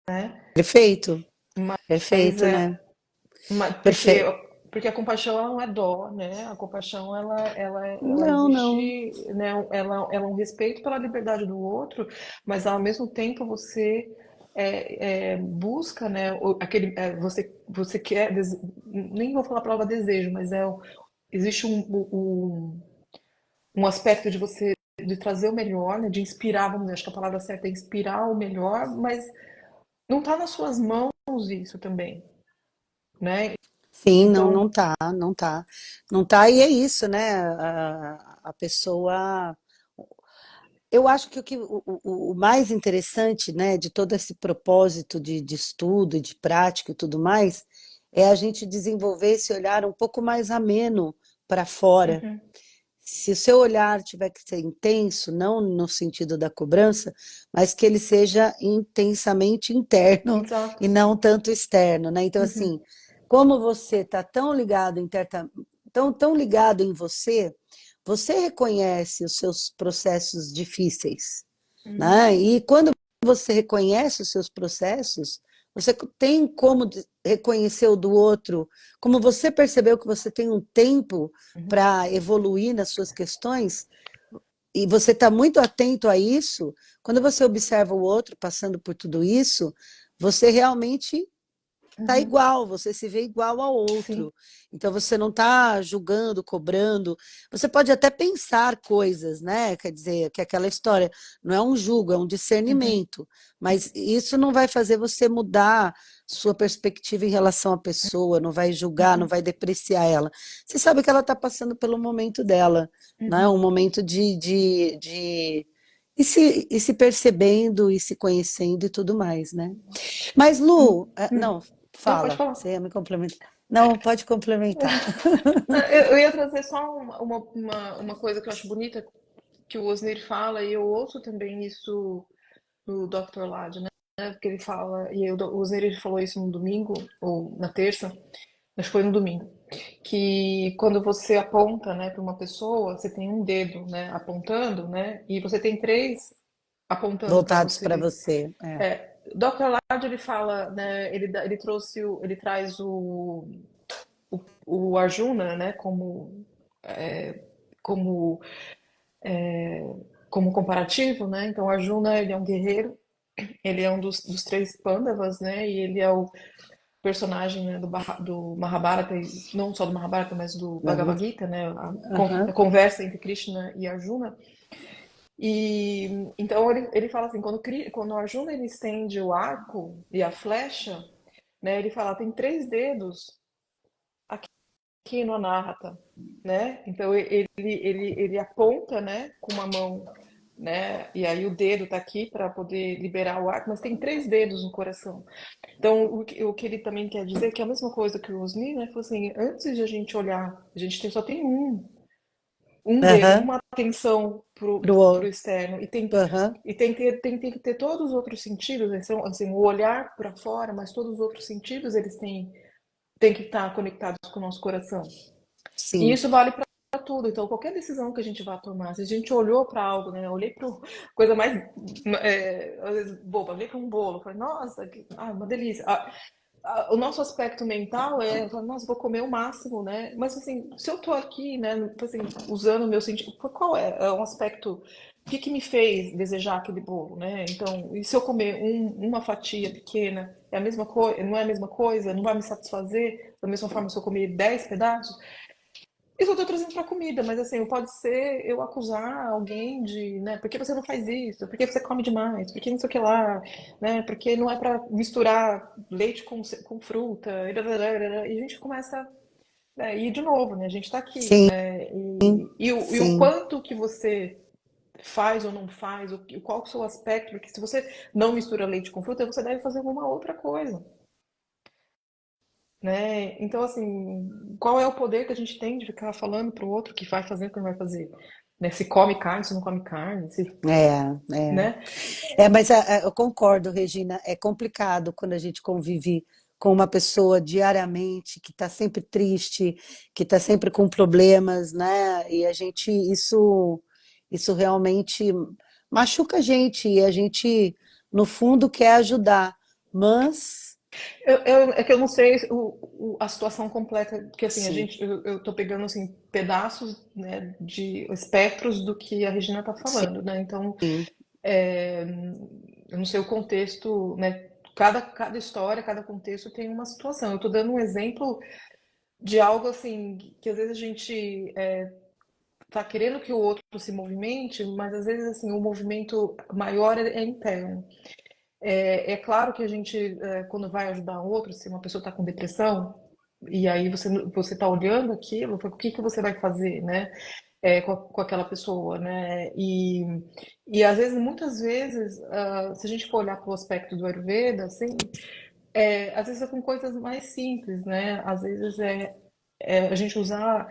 né? Perfeito, Mas perfeito, é, né? porque Perfeito. porque a compaixão ela não é dó, né? A compaixão ela Não, não. existe, né? Ela é um respeito pela liberdade do outro, mas ao mesmo tempo você busca, né? Você quer nem vou falar a palavra desejo, mas existe um aspecto de você de trazer o melhor, né? De inspirar, vamos dizer, acho que a palavra certa é inspirar o melhor, mas não está nas suas mãos isso também, né? Sim, não, Então, não tá, não tá. Não tá, e é isso, né? A pessoa. Eu acho que o mais interessante, né, de todo esse propósito de estudo, de prática e tudo mais, é a gente desenvolver esse olhar um pouco mais ameno para fora. uhum, Se o seu olhar tiver que ser intenso, não no sentido da cobrança, mas que ele seja intensamente interno exato. e não tanto externo, né? Então, Uhum, assim, como você está tão ligado tão ligado em você, você reconhece os seus processos difíceis, uhum, né? E quando você reconhece os seus processos, você tem como reconhecer o do outro, como você percebeu que você tem um tempo uhum, para evoluir nas suas questões, e você está muito atento a isso, quando você observa o outro passando por tudo isso, você realmente está uhum. igual, você se vê igual ao Sim. outro. Então você não está julgando, cobrando. Você pode até pensar coisas, né? Quer dizer, que é aquela história não é um julgo, é um Uhum, discernimento. Mas isso não vai fazer você mudar sua perspectiva em relação à pessoa, não vai julgar, não uhum, vai depreciar ela. Você sabe que ela está passando pelo momento dela, né? Um uhum, momento de e se percebendo e se conhecendo e tudo mais, né? Mas, Lu, hum. não, Não, pode fala, falar. você ia me complementar. Não, pode complementar. Eu ia trazer só uma coisa que eu acho bonita que o Osnir fala, e eu ouço também isso do Dr. Lad, né? Porque ele fala, e o Osnir ele falou isso no domingo, ou na terça, acho que foi no domingo, que quando você aponta, né, para uma pessoa, você tem um dedo, né, apontando, né, e você tem três apontando para Voltados para você. você. É. Dr. Lard ele fala, né, ele trouxe, ele traz o Arjuna, né, como como comparativo, né? Então, o Arjuna ele é um guerreiro, ele é um dos três Pandavas, né? E ele é personagem, né, do Mahabharata, e não só do Mahabharata, mas do Bhagavad Gita, né, a Aham, conversa entre Krishna e Arjuna. E então ele fala assim, quando o Arjuna ele estende o arco e a flecha, né, ele fala, tem três dedos aqui no Anahata, né? Então ele aponta, né, com uma mão, né? E aí o dedo tá aqui para poder liberar o arco, mas tem três dedos no coração. Então o que ele também quer dizer que é a mesma coisa que o Osni, né? Falou assim, antes de a gente olhar, só tem um dedo, aham, uma atenção pro pro outro. externo e tem Aham, que ter todos os outros sentidos, né? São, assim, o olhar para fora, mas todos os outros sentidos eles têm que estar conectados com o nosso coração. E sim. isso vale para tudo. Então, qualquer decisão que a gente vá tomar, se a gente olhou para algo, né? Eu olhei para coisa mais, às vezes, boba, olhei para um bolo, falei, nossa, uma delícia. O nosso aspecto mental é, falar, nossa, vou comer o máximo, né? Mas assim, se eu tô aqui, né, assim, usando o meu sentido, qual é? É um aspecto, o que que me fez desejar aquele bolo, né? Então, e se eu comer uma fatia pequena, é a mesma coisa, não é a mesma coisa, não vai me satisfazer da mesma forma se eu comer 10 pedaços? Isso eu tô trazendo pra comida, mas assim, pode ser eu acusar alguém de, né, por que você não faz isso? Por que você come demais? Por que não sei o que lá? Né? Porque não é pra misturar leite com fruta, e a gente começa, né, e de novo, né, a gente tá aqui, Sim, né, e o sim. quanto que você faz ou não faz, qual que é o seu aspecto, porque se você não mistura leite com fruta, você deve fazer alguma outra coisa, né? Então, assim, qual é o poder que a gente tem de ficar falando pro outro que vai fazer o que não vai fazer? Né? Se come carne, se não come carne, se, É, é. né? Mas eu concordo, Regina, é complicado quando a gente convive com uma pessoa diariamente que está sempre triste, que está sempre com problemas, né? E isso realmente machuca a gente e a gente, no fundo, quer ajudar, mas É que eu não sei a situação completa, porque assim, sim, eu tô pegando assim, pedaços, né, de espectros do que a Regina tá falando, né? Então, sim, é, eu não sei o contexto, né? Cada história, cada contexto tem uma situação. Eu tô dando um exemplo de algo assim que às vezes a gente tá querendo que o outro se movimente, mas às vezes assim o movimento maior é interno. É claro que a gente, quando vai ajudar o outro, se uma pessoa está com depressão, e aí você está olhando aquilo, o que que você vai fazer, né? Com aquela pessoa, né? E às vezes, muitas vezes, se a gente for olhar para o aspecto do Ayurveda, assim, às vezes é com coisas mais simples, né? Às vezes a gente usar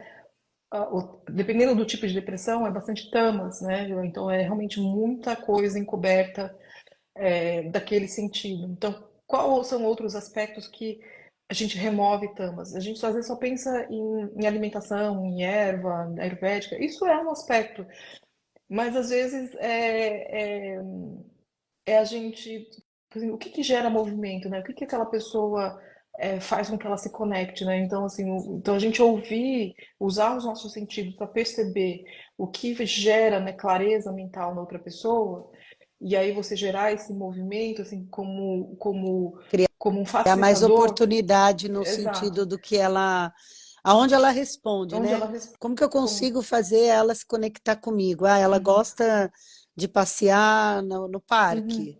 dependendo do tipo de depressão, é bastante tamas, né? Então é realmente muita coisa encoberta daquele sentido. Então, quais são outros aspectos que a gente remove tamas? A gente às vezes só pensa em alimentação, em erva, ayurvédica. Isso é um aspecto, mas às vezes é a gente. O que que gera movimento, né? O que que aquela pessoa faz com que ela se conecte, né? Então, assim, então a gente ouvir, usar os nossos sentidos para perceber o que gera, né, clareza mental na outra pessoa, e aí você gerar esse movimento, assim, como um criar mais facilitador, oportunidade no exato. sentido do que aonde ela responde, Onde ela né? Como que eu como, consigo fazer ela se conectar comigo? Ah, ela uhum, gosta de passear no uhum. parque.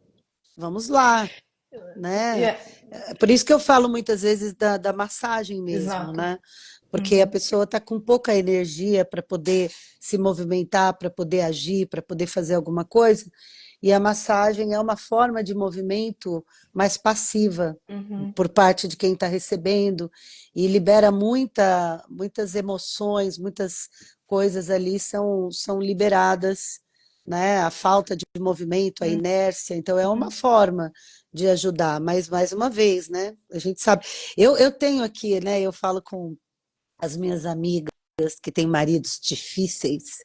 Vamos lá, E né? É por isso que eu falo muitas vezes da massagem mesmo, exato. né? Porque a Uhum, pessoa está com pouca energia para poder se movimentar, para poder agir, para poder fazer alguma coisa. E a massagem é uma forma de movimento mais passiva uhum, por parte de quem está recebendo e libera muitas emoções, muitas coisas ali são liberadas, né? A falta de movimento, a inércia. Então, é uma uhum. forma de ajudar, mas mais uma vez, né? A gente sabe. Eu tenho aqui, né? Eu falo com as minhas amigas que têm maridos difíceis,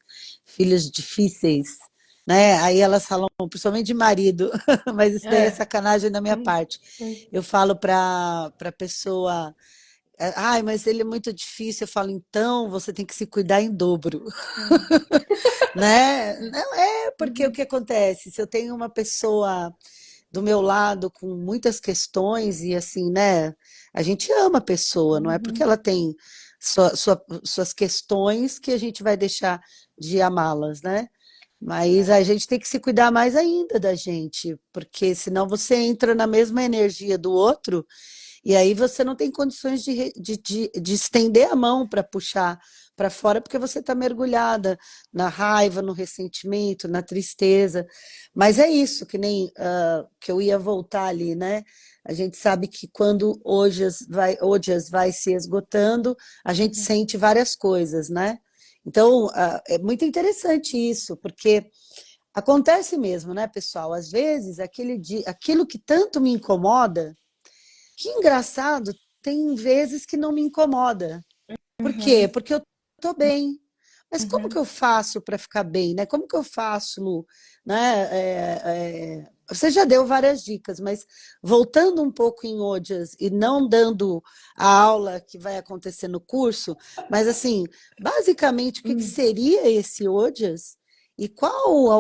filhos difíceis, né? Aí elas falam, principalmente de marido, mas isso daí é É. sacanagem da minha Uhum, parte. uhum, Eu falo para a pessoa, ai, mas ele é muito difícil. Eu falo, então você tem que se cuidar em dobro, uhum, né? Não é porque o uhum, que acontece? Se eu tenho uma pessoa do meu lado com muitas questões e assim, né? A gente ama a pessoa, não é porque Uhum. ela tem suas questões que a gente vai deixar de amá-las, né? Mas a É. gente tem que se cuidar mais ainda da gente, porque senão você entra na mesma energia do outro e aí você não tem condições de estender a mão para puxar para fora, porque você está mergulhada na raiva, no ressentimento, na tristeza. Mas é isso, que nem que eu ia voltar ali, né? A gente sabe que quando Ojas vai se esgotando, a gente Uhum. sente várias coisas, né? Então, é muito interessante isso, porque acontece mesmo, né, pessoal? Às vezes, aquilo que tanto me incomoda, que engraçado, tem vezes que não me incomoda. Por quê? Uhum. Porque eu tô bem. Mas como que Uhum. eu faço para ficar bem, né? Como que eu faço, Lu? Né? Você já deu várias dicas, mas voltando um pouco em Ojas e não dando a aula que vai acontecer no curso, mas assim, basicamente, o que que Hum. seria esse Ojas e qual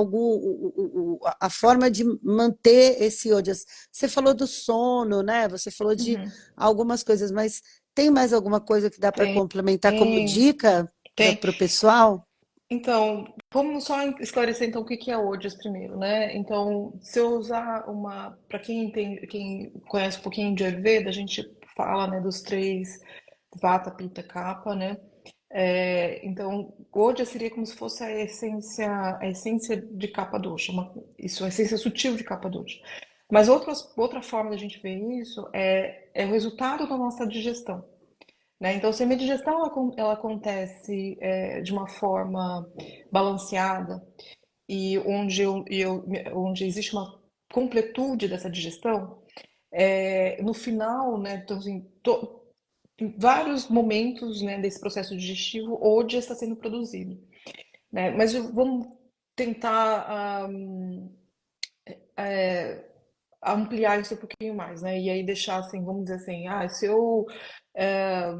a forma de manter esse Ojas? Você falou do sono, né? Você falou de Uhum. algumas coisas, mas tem mais alguma coisa que dá para Tem, complementar como dica tem. para o pessoal? Então, vamos só esclarecer então o que que é OJAS primeiro, né? Então, se eu usar uma, para quem entende, quem conhece um pouquinho de Ayurveda, a gente fala, né, dos três Vata, Pitta, Kapha, né? Então, OJAS seria como se fosse a essência de Kapha Dosha, isso, a essência sutil de Kapha Dosha. Mas outra forma da gente ver isso é o resultado da nossa digestão, né? Então, se a minha digestão ela acontece de uma forma balanceada e onde existe uma completude dessa digestão, no final, né, então, assim, em vários momentos, né, desse processo digestivo, o dia está sendo produzido, né? Mas vamos tentar ampliar isso um pouquinho mais, né? E aí deixar assim, vamos dizer assim, se eu eh,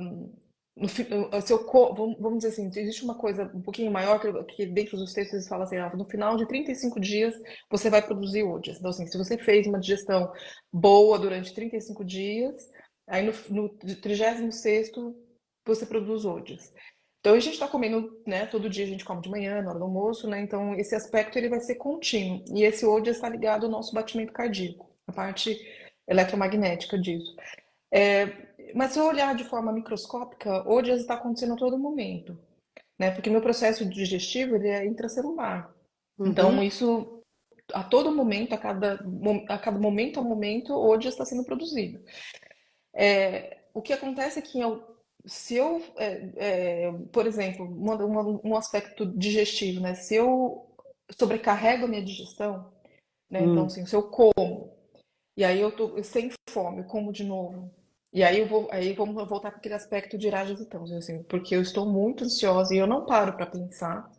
no, se eu vamos dizer assim, existe uma coisa um pouquinho maior que dentro dos textos eles falam assim, no final de 35 dias você vai produzir OJAS. Então assim, se você fez uma digestão boa durante 35 dias, aí no 36º você produz OJAS. Então a gente está comendo, né? Todo dia a gente come de manhã, na hora do almoço, né? Então esse aspecto ele vai ser contínuo e esse OJAS está ligado ao nosso batimento cardíaco, a parte eletromagnética disso. Mas se eu olhar de forma microscópica, o OJAS está acontecendo a todo momento, né? Porque meu processo digestivo ele é intracelular. Então Uhum, isso a todo momento, a cada momento a momento, o OJAS está sendo produzido. O que acontece é que se eu, por exemplo, um aspecto digestivo, né? Se eu sobrecarrego a minha digestão, né? Então, hum. assim, se eu como, e aí eu tô sem fome, eu como de novo. E aí vamos voltar para aquele aspecto de Rajas e Tamas, assim, porque eu estou muito ansiosa e eu não paro para pensar.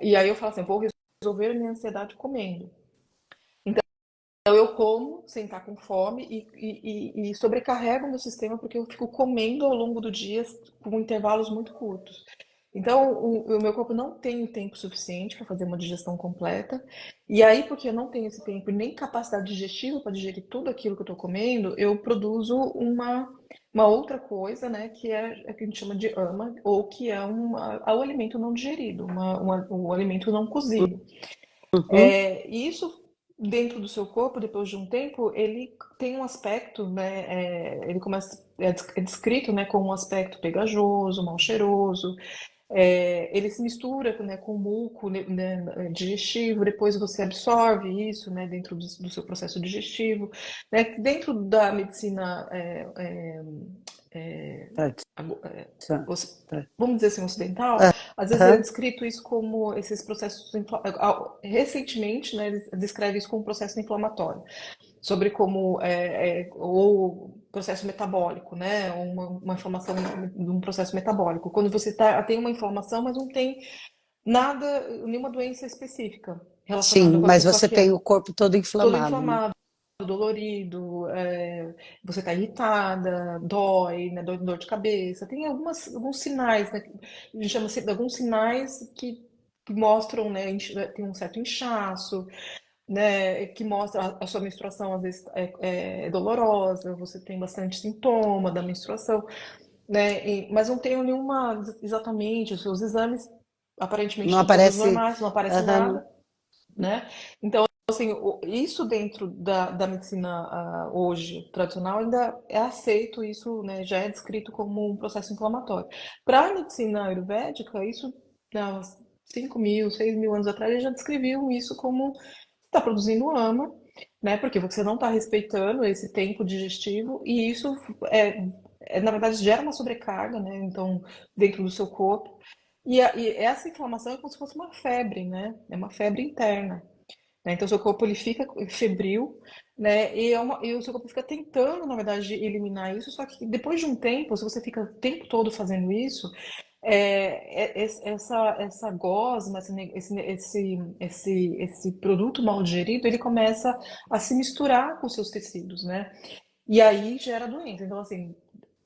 E aí eu falo assim, vou resolver a minha ansiedade comendo. Então eu como sem estar com fome e sobrecarrego o meu sistema porque eu fico comendo ao longo do dia com intervalos muito curtos. Então o meu corpo não tem o tempo suficiente para fazer uma digestão completa. E aí, porque eu não tenho esse tempo e nem capacidade digestiva para digerir tudo aquilo que eu estou comendo, eu produzo uma outra coisa, né, que é que a gente chama de ama, ou que é o alimento não digerido, o alimento não cozido. Uhum. E isso dentro do seu corpo, depois de um tempo, ele tem um aspecto, né? Ele começa é descrito, né, como um aspecto pegajoso, mal cheiroso. Ele se mistura, né, com o muco, né, digestivo. Depois você absorve isso, né, dentro do seu processo digestivo, né? Dentro da medicina Pode ser. Pode. vamos dizer assim, ocidental, às vezes é Aham. descrito isso como esses processos, recentemente, né, eles descrevem isso como processo inflamatório, sobre como, ou processo metabólico, né, uma inflamação de um processo metabólico, quando você tem uma inflamação, mas não tem nada, nenhuma doença específica relacionada Sim, com mas com você tem aquilo, o corpo todo todo inflamado, né? inflamado, dolorido, você está irritada, dói, né, dor de cabeça. Tem alguns sinais, né? A gente chama de alguns sinais que mostram, né, tem um certo inchaço. né, que mostra a sua menstruação às vezes é dolorosa, você tem bastante sintoma da menstruação, né, mas não tenho nenhuma exatamente, os seus exames aparentemente Não estão todos aparece. normais, não aparece Aham. nada, né? Então, assim, isso dentro da medicina hoje tradicional ainda é aceito, isso, né, já é descrito como um processo inflamatório. Para a medicina ayurvédica, isso, há uns 5.000, 6.000 anos atrás, eles já descreviam isso como está produzindo ama, né? Porque você não está respeitando esse tempo digestivo e isso na verdade gera uma sobrecarga, né? Então, dentro do seu corpo. E essa inflamação é como se fosse uma febre, né? É uma febre interna, né? Então, seu corpo ele fica febril, né? E o seu corpo fica tentando, na verdade, eliminar isso. Só que depois de um tempo, se você fica o tempo todo fazendo isso, essa gosma, esse produto mal digerido, ele começa a se misturar com os seus tecidos, né? E aí gera doença. Então, assim,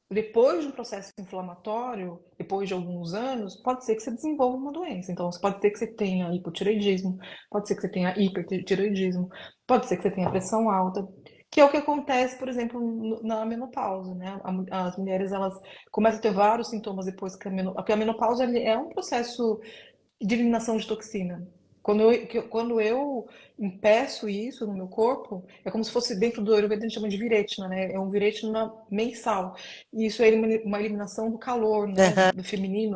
depois de um processo inflamatório, depois de alguns anos, pode ser que você desenvolva uma doença. Então, pode ser que você tenha hipotireoidismo, pode ser que você tenha hipertireoidismo, pode ser que você tenha pressão alta, que é o que acontece, por exemplo, na menopausa, né? As mulheres, elas começam a ter vários sintomas depois porque a menopausa é um processo de eliminação de toxina. Quando eu impeço isso no meu corpo, é como se fosse dentro do Ayurveda, a gente chama de viretina, né? É um viretina mensal. E isso é uma eliminação do calor, né? Aham. Do feminino.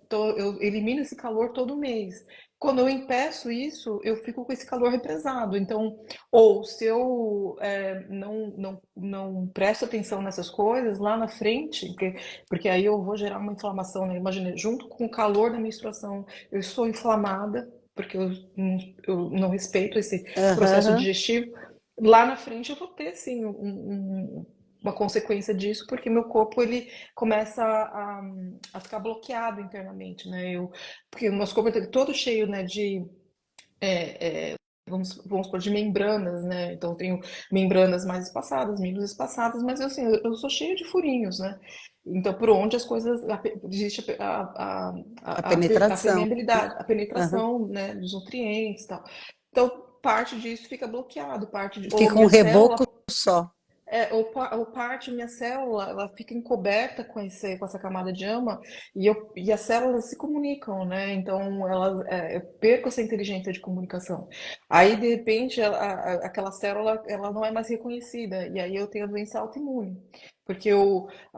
Então eu elimino esse calor todo mês. Quando eu impeço isso, eu fico com esse calor represado. Então, ou se eu não presto atenção nessas coisas, lá na frente, porque aí eu vou gerar uma inflamação, né? Imagina, junto com o calor da menstruação, eu estou inflamada, porque eu não respeito esse processo Aham. digestivo. Lá na frente eu vou ter, sim, uma consequência disso, porque meu corpo ele começa a ficar bloqueado internamente, né? Porque o nosso corpo é todo cheio, né, vamos supor, de membranas, né? Então eu tenho membranas mais espaçadas, menos espaçadas, mas assim, eu sou cheia de furinhos, né? Então, por onde as coisas, existe A a penetração. permeabilidade, a Aham. penetração, né, dos nutrientes e tal. Então, parte disso fica bloqueado, ou Fica um minha célula reboco só. ou parte minha célula, ela fica encoberta com essa camada de ama e as células se comunicam, né? Então, eu perco essa inteligência de comunicação. Aí, de repente, aquela célula, ela não é mais reconhecida. E aí eu tenho a doença autoimune. Porque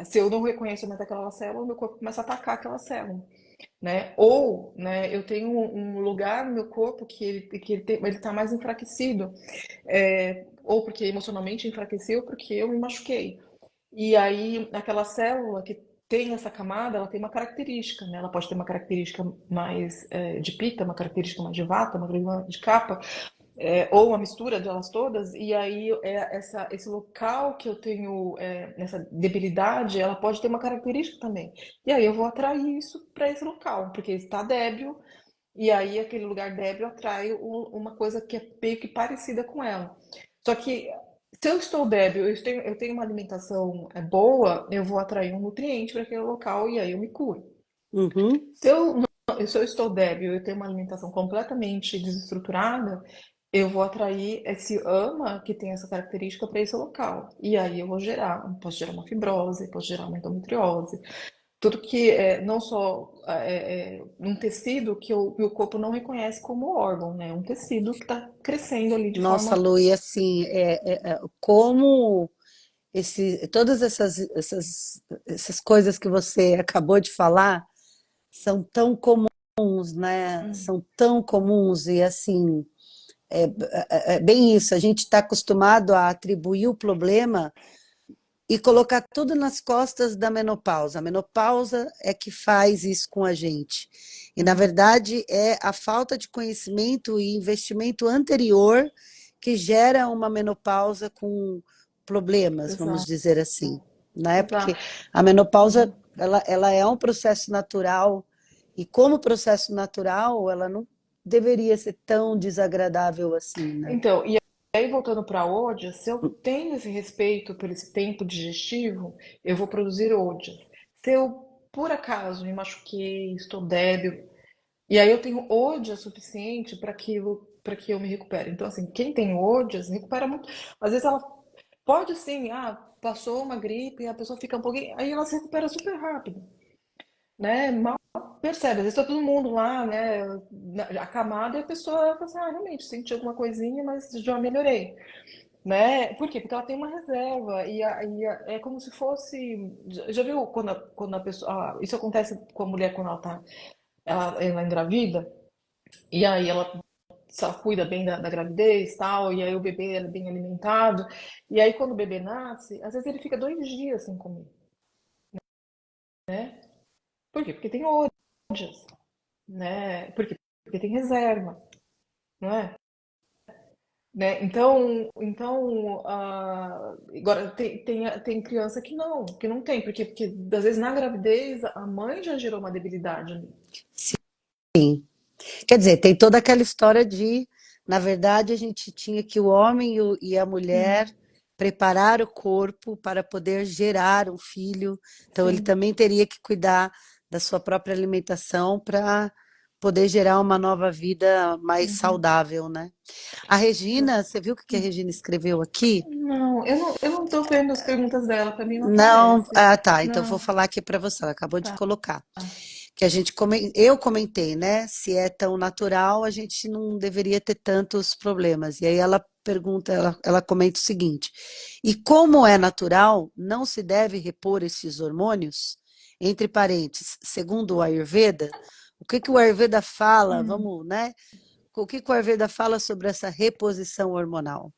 se eu não reconheço mais aquela célula, meu corpo começa a atacar aquela célula, né? Ou, né, eu tenho um lugar no meu corpo ele tá mais enfraquecido, ou porque emocionalmente enfraqueceu, porque eu me machuquei. E aí, aquela célula que tem essa camada, ela tem uma característica, né? Ela pode ter uma característica mais de pita, uma característica mais de vata, uma característica de capa, ou uma mistura delas todas. E aí, esse local que eu tenho nessa debilidade, ela pode ter uma característica também. E aí eu vou atrair isso para esse local, porque está débil, e aí aquele lugar débil atrai uma coisa que é meio que parecida com ela. Só que se eu estou débil, eu tenho uma alimentação boa, eu vou atrair um nutriente para aquele local e aí eu me curo. Uhum. Se eu estou débil, eu tenho uma alimentação completamente desestruturada, eu vou atrair esse ama que tem essa característica para esse local. E aí eu posso gerar uma fibrose, posso gerar uma endometriose, tudo que não só um tecido que o meu corpo não reconhece como órgão, né? Um tecido que está crescendo ali de Nossa, forma. Lu, e assim, como todas essas coisas que você acabou de falar são tão comuns, né? Hum, São tão comuns e assim, é, é bem isso. A gente está acostumado a atribuir o problema e colocar tudo nas costas da menopausa. A menopausa é que faz isso com a gente. E, na uhum, verdade, é a falta de conhecimento e investimento anterior que gera uma menopausa com problemas, vamos exato, dizer assim. Né? Porque exato. a menopausa Uhum. ela é um processo natural, e como processo natural, ela não deveria ser tão desagradável assim, né? Então, e aí voltando para a OJA, se eu tenho esse respeito por esse tempo digestivo, eu vou produzir OJAs. Se eu, por acaso, me machuquei, estou débil, E aí eu tenho ôdia suficiente para aquilo, para que eu me recupere. Então, assim, quem tem ôdias recupera muito. Às vezes ela pode sim, passou uma gripe, a pessoa fica um pouquinho, aí ela se recupera super rápido, né? Mal percebe, às vezes tá todo mundo lá, né, acamado, e a pessoa fala assim, realmente, senti alguma coisinha, mas já melhorei, né? Por quê? Porque ela tem uma reserva, é como se fosse, já viu quando a pessoa, isso acontece com a mulher quando ela engravida, e aí ela se ela cuida bem da gravidez, tal, e aí o bebê é bem alimentado, e aí quando o bebê nasce, às vezes ele fica 2 dias sem comer, né? Por quê? Porque tem ôndias, né? Por quê? Porque tem reserva, não é? Né? Agora tem criança que não tem, porque às vezes na gravidez a mãe já gerou uma debilidade ali. Sim. Quer dizer, tem toda aquela história de, na verdade, a gente tinha que o homem e a mulher Uhum. preparar o corpo para poder gerar um filho. Então, ele Sim. também teria que cuidar da sua própria alimentação para poder gerar uma nova vida mais Uhum. saudável, né? A Regina, você viu o que a Regina escreveu aqui? Não, eu não tô vendo as perguntas dela, pra mim não Não, aparece. ah, tá. Então vou Não, falar aqui para você. Ela acabou de tá. colocar que eu comentei, né? Se é tão natural, a gente não deveria ter tantos problemas. E aí ela pergunta, ela comenta o seguinte: e como é natural, não se deve repor esses hormônios? Entre parênteses, segundo o Ayurveda, o que que o Ayurveda fala? Hum. Vamos, né? O que que o Ayurveda fala sobre essa reposição hormonal?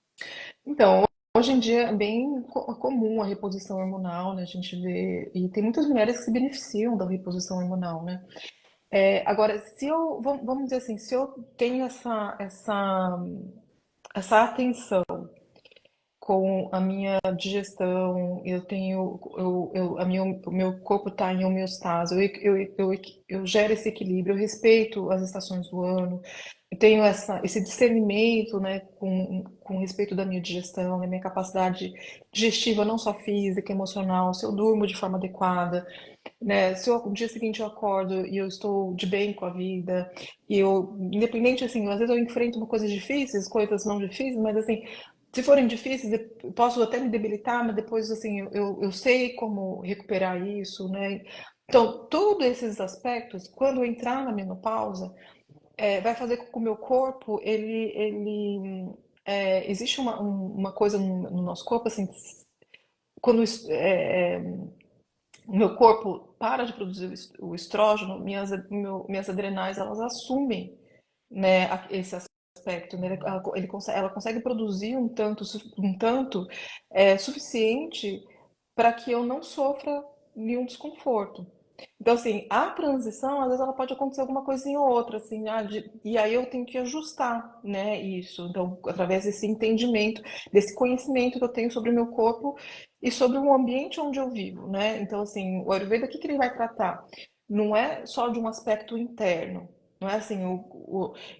Então, hoje em dia é bem comum a reposição hormonal, né? A gente vê, e tem muitas mulheres que se beneficiam da reposição hormonal, né? Agora, se eu, vamos dizer assim, se eu tenho essa atenção com a minha digestão, o meu corpo está em homeostase, eu gero esse equilíbrio, eu respeito as estações do ano, eu tenho esse discernimento, né, com respeito da minha digestão, da minha capacidade digestiva, não só física, emocional, se eu durmo de forma adequada, né, se no dia seguinte eu acordo e eu estou de bem com a vida, e independente assim, às vezes eu enfrento uma coisas difíceis, coisas não difíceis, mas assim, se forem difíceis, eu posso até me debilitar, mas depois, assim, eu sei como recuperar isso, né? Então, todos esses aspectos, quando eu entrar na menopausa, vai fazer com que o meu corpo, existe uma coisa no nosso corpo, assim, quando o meu corpo para de produzir o estrógeno, minhas adrenais, elas assumem, né, esse aspecto, né? Ela consegue produzir um tanto suficiente para que eu não sofra nenhum desconforto. Então, assim, a transição, às vezes ela pode acontecer alguma coisinha ou outra, assim, e aí eu tenho que ajustar, né, isso. Então, através desse entendimento, desse conhecimento que eu tenho sobre o meu corpo e sobre o ambiente onde eu vivo, né? Então, assim, o Ayurveda, o que que ele vai tratar? Não é só de um aspecto interno, não é assim,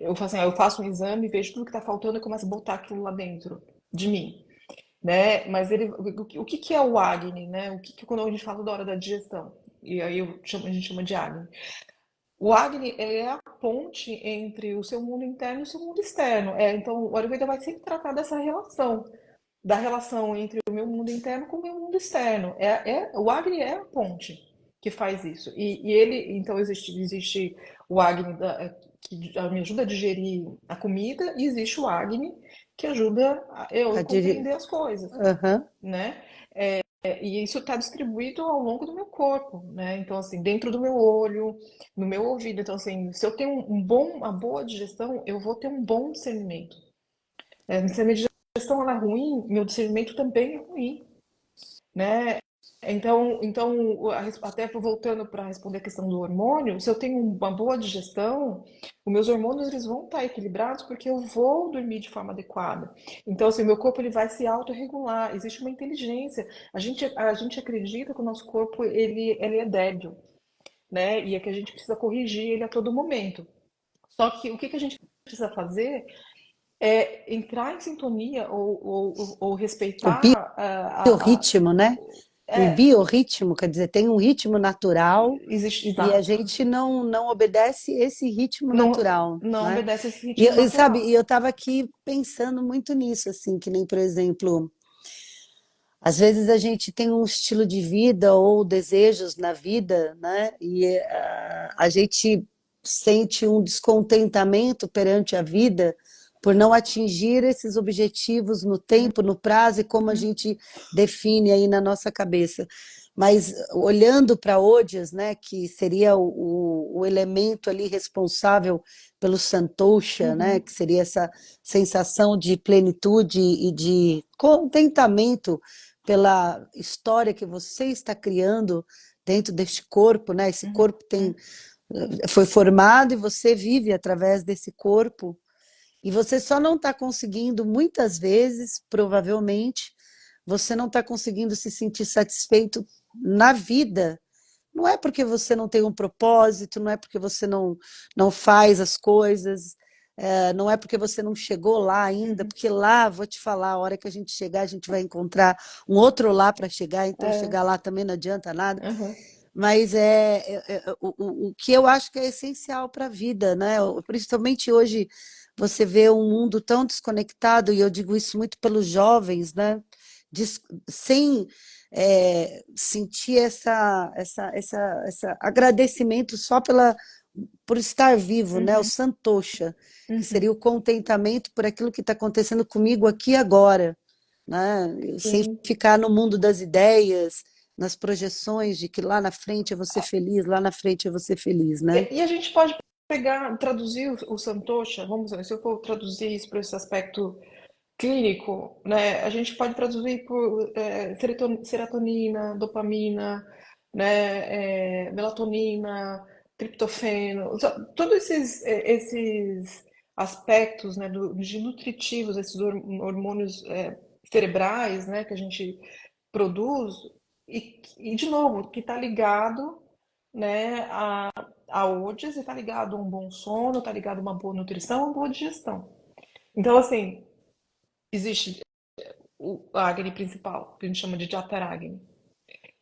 eu faço assim, eu faço um exame, vejo tudo que está faltando e começo a botar aquilo lá dentro de mim, né? Mas o que que é o Agni, né? O que que quando a gente fala da hora da digestão, e aí a gente chama de Agni. O Agni é a ponte entre o seu mundo interno e o seu mundo externo. Então, o Ayurveda vai sempre tratar dessa relação, da relação entre o meu mundo interno com o meu mundo externo. O Agni é a ponte que faz isso. E ele, então, existe o Agni que me ajuda a digerir a comida, e existe o Agni que ajuda eu A a diri- compreender as coisas, Aham. né? E isso está distribuído ao longo do meu corpo, né? Então, assim, dentro do meu olho, no meu ouvido. Então, assim, se eu tenho uma boa digestão, eu vou ter um bom discernimento. Se a minha digestão ela é ruim, meu discernimento também é ruim, né? Então, até voltando para responder a questão do hormônio, se eu tenho uma boa digestão, os meus hormônios eles vão estar equilibrados porque eu vou dormir de forma adequada. Então, assim, o meu corpo ele vai se autorregular. Existe uma inteligência. A gente acredita que o nosso corpo ele é débil, né? E é que a gente precisa corrigir ele a todo momento. Só que o que a gente precisa fazer entrar em sintonia ou O respeitar biorritmo, né? um É, biorritmo, quer dizer, tem um ritmo natural existe, e a exato. gente não obedece esse ritmo Não, natural, não né? obedece esse E, ritmo sabe, natural. eu estava aqui pensando muito nisso, assim, que nem, por exemplo, às vezes a gente tem um estilo de vida ou desejos na vida, né? E a gente sente um descontentamento perante a vida por não atingir esses objetivos no tempo, no prazo e como a Uhum, gente define aí na nossa cabeça. Mas olhando para Odias, né, que seria o elemento ali responsável pelo santosha, né, uhum, que seria essa sensação de plenitude e de contentamento pela história que você está criando dentro deste corpo, né? Esse uhum, corpo foi formado e você vive através desse corpo e você só não está conseguindo, muitas vezes, provavelmente, você não está conseguindo se sentir satisfeito na vida. Não é porque você não tem um propósito, não é porque você não faz as coisas, não é porque você não chegou lá ainda, uhum. porque lá, vou te falar, a hora que a gente chegar, a gente vai encontrar um outro lá para chegar, então É, chegar lá também não adianta nada. uhum, Mas o que eu acho que é essencial para a vida, né? Principalmente hoje você vê um mundo tão desconectado, e eu digo isso muito pelos jovens, né? Sem sentir essa agradecimento só por estar vivo, né? O uhum, santosha, que seria uhum. o contentamento por aquilo que está acontecendo comigo aqui e agora, né? Sem Sim. ficar no mundo das ideias, nas projeções de que lá na frente eu vou ser feliz, lá na frente eu vou ser feliz, né? E a gente pode pegar, traduzir o Santosha, vamos ver, se eu for traduzir isso para esse aspecto clínico, né, a gente pode traduzir por serotonina, dopamina, né, melatonina, triptofano, todos esses aspectos, né, de nutritivos, esses hormônios cerebrais, né, que a gente produz, e de novo, que está ligado, né, a ODs, está ligado a um bom sono, está ligado a uma boa nutrição, uma boa digestão. Então, assim, existe o Agni principal, que a gente chama de Jatharagni.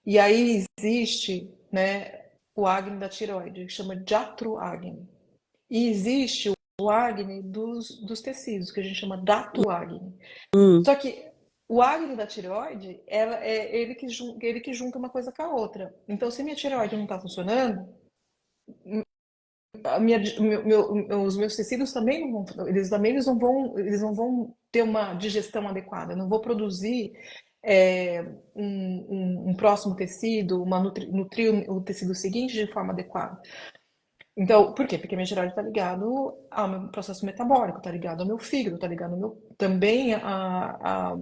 E aí existe, né, o Agni da tireoide, que chama Jatru Agni. E existe o Agni dos tecidos, que a gente chama Datu Agni. Hum. Só que o Agni da tireoide, ela é ele que junta uma coisa com a outra. Então, se minha tireoide não está funcionando, os meus tecidos também não vão, eles não vão ter uma digestão adequada. Eu não vou produzir um próximo tecido, nutrir o tecido seguinte de forma adequada. Então, por quê? Porque a minha tireoide está ligado ao meu processo metabólico, está ligado ao meu fígado, está ligado ao meu, também a,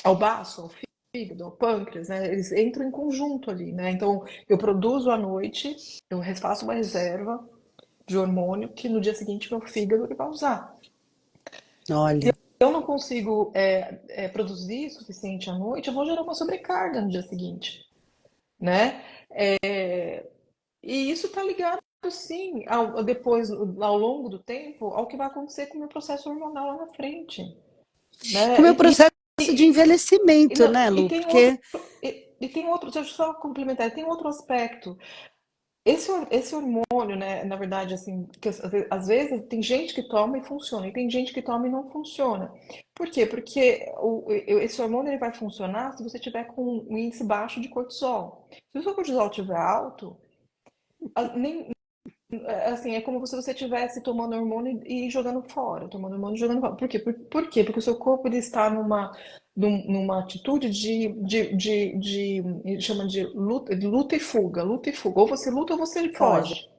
ao baço, ao fígado, ao pâncreas, né? Eles entram em conjunto ali, né? Então, eu produzo à noite, eu faço uma reserva de hormônio que no dia seguinte meu fígado ele vai usar. Olha, Se eu não consigo produzir o suficiente à noite, eu vou gerar uma sobrecarga no dia seguinte, né? E isso está ligado, sim, depois, ao longo do tempo, ao que vai acontecer com o meu processo hormonal lá na frente, com o né? meu processo de E, e, envelhecimento, não, né, e Lu? tem outro, Porque e tem outro, deixa eu só complementar, tem outro aspecto. Esse hormônio, né, na verdade, assim, que às vezes tem gente que toma e funciona, e tem gente que toma e não funciona. Por quê? Porque esse hormônio ele vai funcionar se você tiver com um índice baixo de cortisol. Se o seu cortisol estiver alto, nem, assim, é como se você estivesse tomando hormônio e jogando fora, tomando hormônio e jogando fora. Por quê? Por quê? Porque o seu corpo ele está numa atitude chama de luta e fuga, luta e fuga. Ou você luta ou você foge. foge.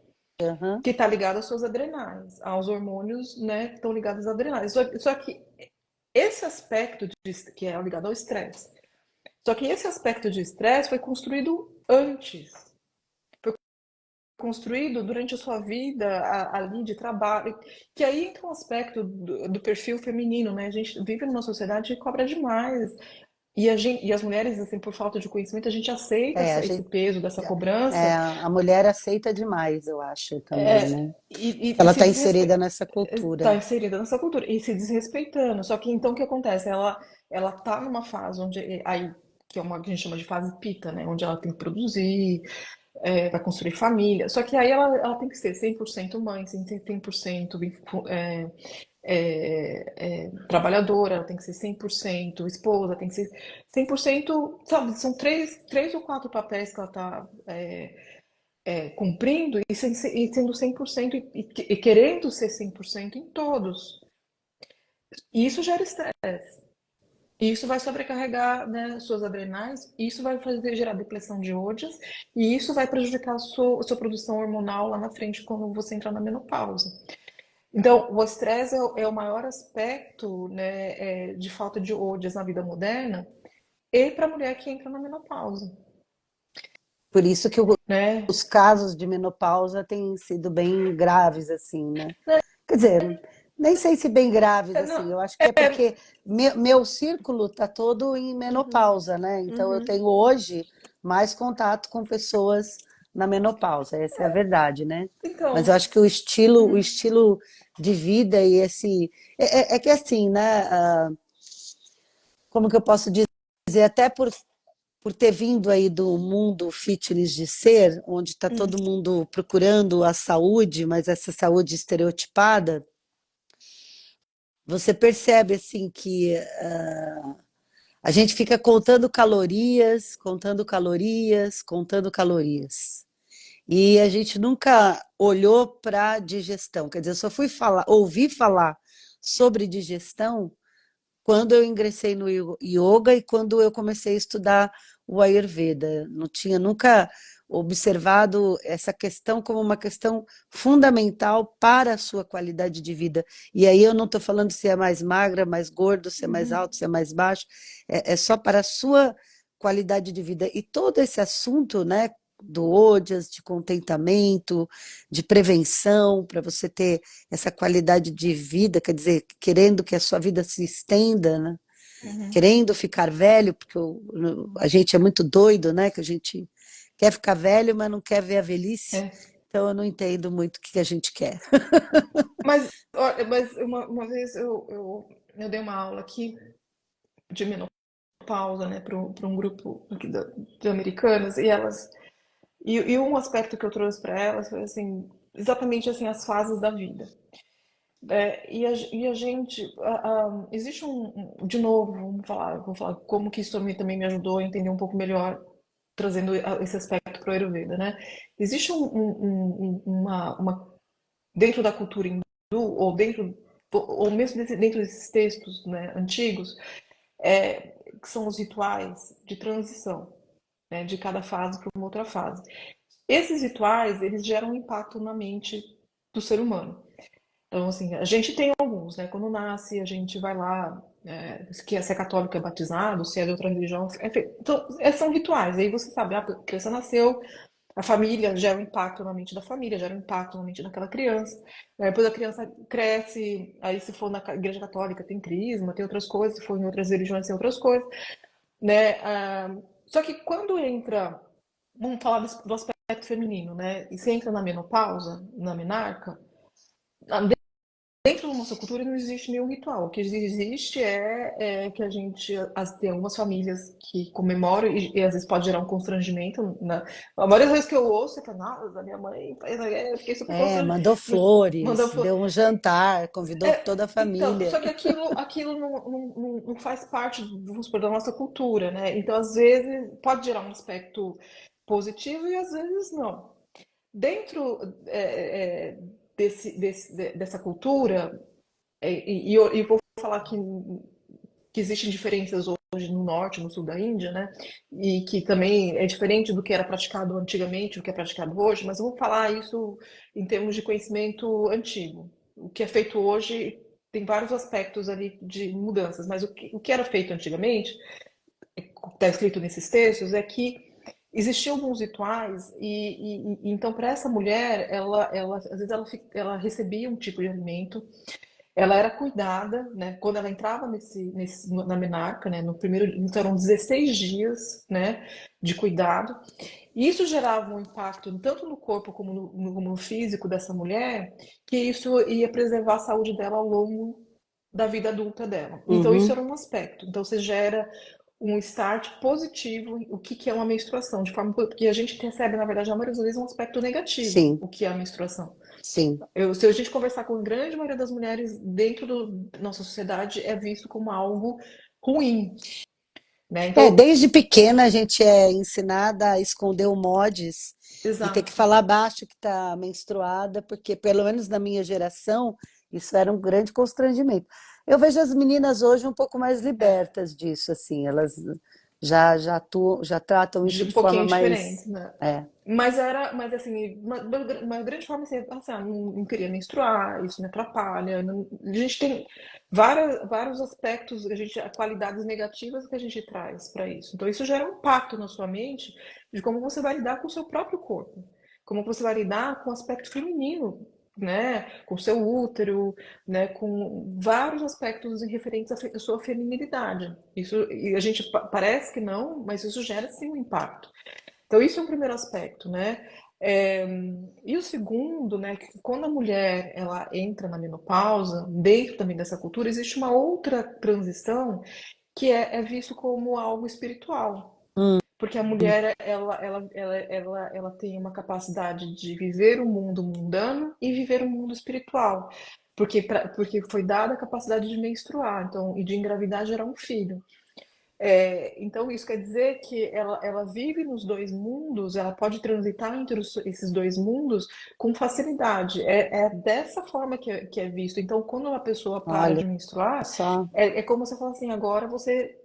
Aham. Que está ligado aos seus adrenais, aos hormônios, né, que estão ligados aos adrenais. Só que esse aspecto que é ligado ao estresse. Só que esse aspecto de estresse foi construído antes, construído durante a sua vida ali de trabalho, que aí entra um aspecto do perfil feminino, né? A gente vive numa sociedade que cobra demais e as mulheres, assim, por falta de conhecimento, a gente aceita É, a esse gente, peso dessa é, cobrança, a mulher aceita demais, eu acho também, é, né? e Ela se está inserida nessa está cultura. inserida nessa cultura e se desrespeitando. Só que então o que acontece? Ela tá numa fase onde aí que é uma que a gente chama de fase pita, né? Onde ela tem que produzir, vai construir família. Só que aí ela tem que ser 100% mãe, 100% trabalhadora, ela tem que ser 100% esposa, tem que ser 100%, sabe? São três ou quatro papéis que ela está cumprindo e sendo 100% e querendo ser 100% em todos. E isso gera estresse. E isso vai sobrecarregar, né, suas adrenais, isso vai fazer gerar depressão de ódios, e isso vai prejudicar a sua produção hormonal lá na frente quando você entrar na menopausa. Então, o estresse é o maior aspecto, né, de falta de ódios na vida moderna e para a mulher que entra na menopausa, Por isso que né? os casos de menopausa têm sido bem graves, assim, né? Quer dizer, nem sei se bem graves, Não, assim, eu acho que é porque meu círculo está todo em uhum, menopausa, né? Então eu uhum. tenho hoje mais contato com pessoas na menopausa, essa é a verdade, né? Mas eu Então, acho que o estilo de vida e esse. É que assim, né? Como que eu posso dizer? Até por ter vindo aí do mundo fitness de ser, onde está hum, todo mundo procurando a saúde, mas essa saúde estereotipada, você percebe assim que a gente fica contando calorias, contando calorias, contando calorias. E a gente nunca olhou para a digestão. Quer dizer, eu só fui falar, ouvi falar sobre digestão quando eu ingressei no yoga e quando eu comecei a estudar o Ayurveda. Não tinha nunca observado essa questão como uma questão fundamental para a sua qualidade de vida. E aí eu não estou falando se é mais magra, mais gordo, se é mais uhum, alto, se é mais baixo, é só para a sua qualidade de vida. E todo esse assunto, né? Do OJAS, de contentamento, de prevenção, para você ter essa qualidade de vida, quer dizer, querendo que a sua vida se estenda, né? uhum. Querendo ficar velho, porque a gente é muito doido, né? Que a gente quer ficar velho, mas não quer ver a velhice. É. Então eu não entendo muito o que a gente quer. Mas, olha, mas uma vez eu dei uma aula aqui de menopausa, né, para um grupo aqui de americanas, e um aspecto que eu trouxe para elas foi assim, exatamente assim, as fases da vida. E a gente, existe de novo, vou falar como que isso também me ajudou a entender um pouco melhor, trazendo esse aspecto para o Ayurveda, né? Existe dentro da cultura hindu, ou mesmo dentro desses textos, né, antigos, que são os rituais de transição, né, de cada fase para uma outra fase. Esses rituais, eles geram um impacto na mente do ser humano. Então, assim, a gente tem alguns, né? Quando nasce, a gente vai lá, se é católico é batizado, se é de outra religião, enfim. Então, são rituais. Aí você sabe, a criança nasceu, a família gera um impacto na mente da família, gera um impacto na mente daquela criança. Depois a criança cresce, aí se for na igreja católica tem crisma, tem outras coisas, se for em outras religiões tem outras coisas, né? Só que quando entra, vamos falar do aspecto feminino, né? E você entra na menopausa, na menarca, dentro da nossa cultura não existe nenhum ritual. O que existe é que a gente tem algumas famílias que comemoram e às vezes pode gerar um constrangimento. A maioria das vezes que eu ouço é que, nossa, a minha mãe, eu fiquei super constrangida. Mandou Manda flores, deu um jantar, convidou toda a então, família. só que aquilo não faz parte, vamos supor, da nossa cultura, né? Então, às vezes, pode gerar um aspecto positivo e às vezes não. Dentro dessa cultura, e vou falar que existem diferenças hoje no norte, no sul da Índia, né? E que também é diferente do que era praticado antigamente, do que é praticado hoje, mas eu vou falar isso em termos de conhecimento antigo. O que é feito hoje tem vários aspectos ali de mudanças, mas o que era feito antigamente, está escrito nesses textos, é que existiam alguns rituais e então para essa mulher, às vezes ela recebia um tipo de alimento Ela era cuidada, né? Quando ela entrava na menarca, né? No primeiro, então eram 16 dias, né? De cuidado. E isso gerava um impacto tanto no corpo como no físico dessa mulher, que isso ia preservar a saúde dela ao longo da vida adulta dela. Então isso Uhum. era um aspecto. Então você gera um start positivo, o que que é uma menstruação, de forma que a gente recebe, na verdade, a maioria das vezes um aspecto negativo, Sim, o que é a menstruação. sim. Se a gente conversar com a grande maioria das mulheres dentro da nossa sociedade, é visto como algo ruim, né? É, Então, desde pequena a gente é ensinada a esconder o mods e ter que exato. falar baixo que está menstruada, porque pelo menos na minha geração isso era um grande constrangimento. Eu vejo as meninas hoje um pouco mais É, libertas disso, assim, elas já tratam de isso um de forma pouquinho diferente, mais, né? é, Mas assim, uma grande forma assim, não queria menstruar, isso me atrapalha. A gente tem vários aspectos, qualidades negativas que a gente traz para isso. Então, isso gera um impacto na sua mente de como você vai lidar com o seu próprio corpo, como você vai lidar com o aspecto feminino, né? Com o seu útero, né? Com vários aspectos referentes à sua feminilidade. Isso, e a gente parece que não, mas isso gera sim um impacto. Então, isso é um primeiro aspecto, né? É, e o segundo, né, que quando a mulher ela entra na menopausa, dentro também dessa cultura, existe uma outra transição que é visto como algo espiritual. Porque a mulher ela tem uma capacidade de viver o mundo mundano e viver o mundo espiritual. Porque foi dada a capacidade de menstruar, então, e de engravidar e gerar um filho. Então, isso quer dizer que ela vive nos dois mundos, ela pode transitar entre esses dois mundos com facilidade. É dessa forma que é visto. Então, quando uma pessoa para olha de menstruar, só, é como você fala assim, agora você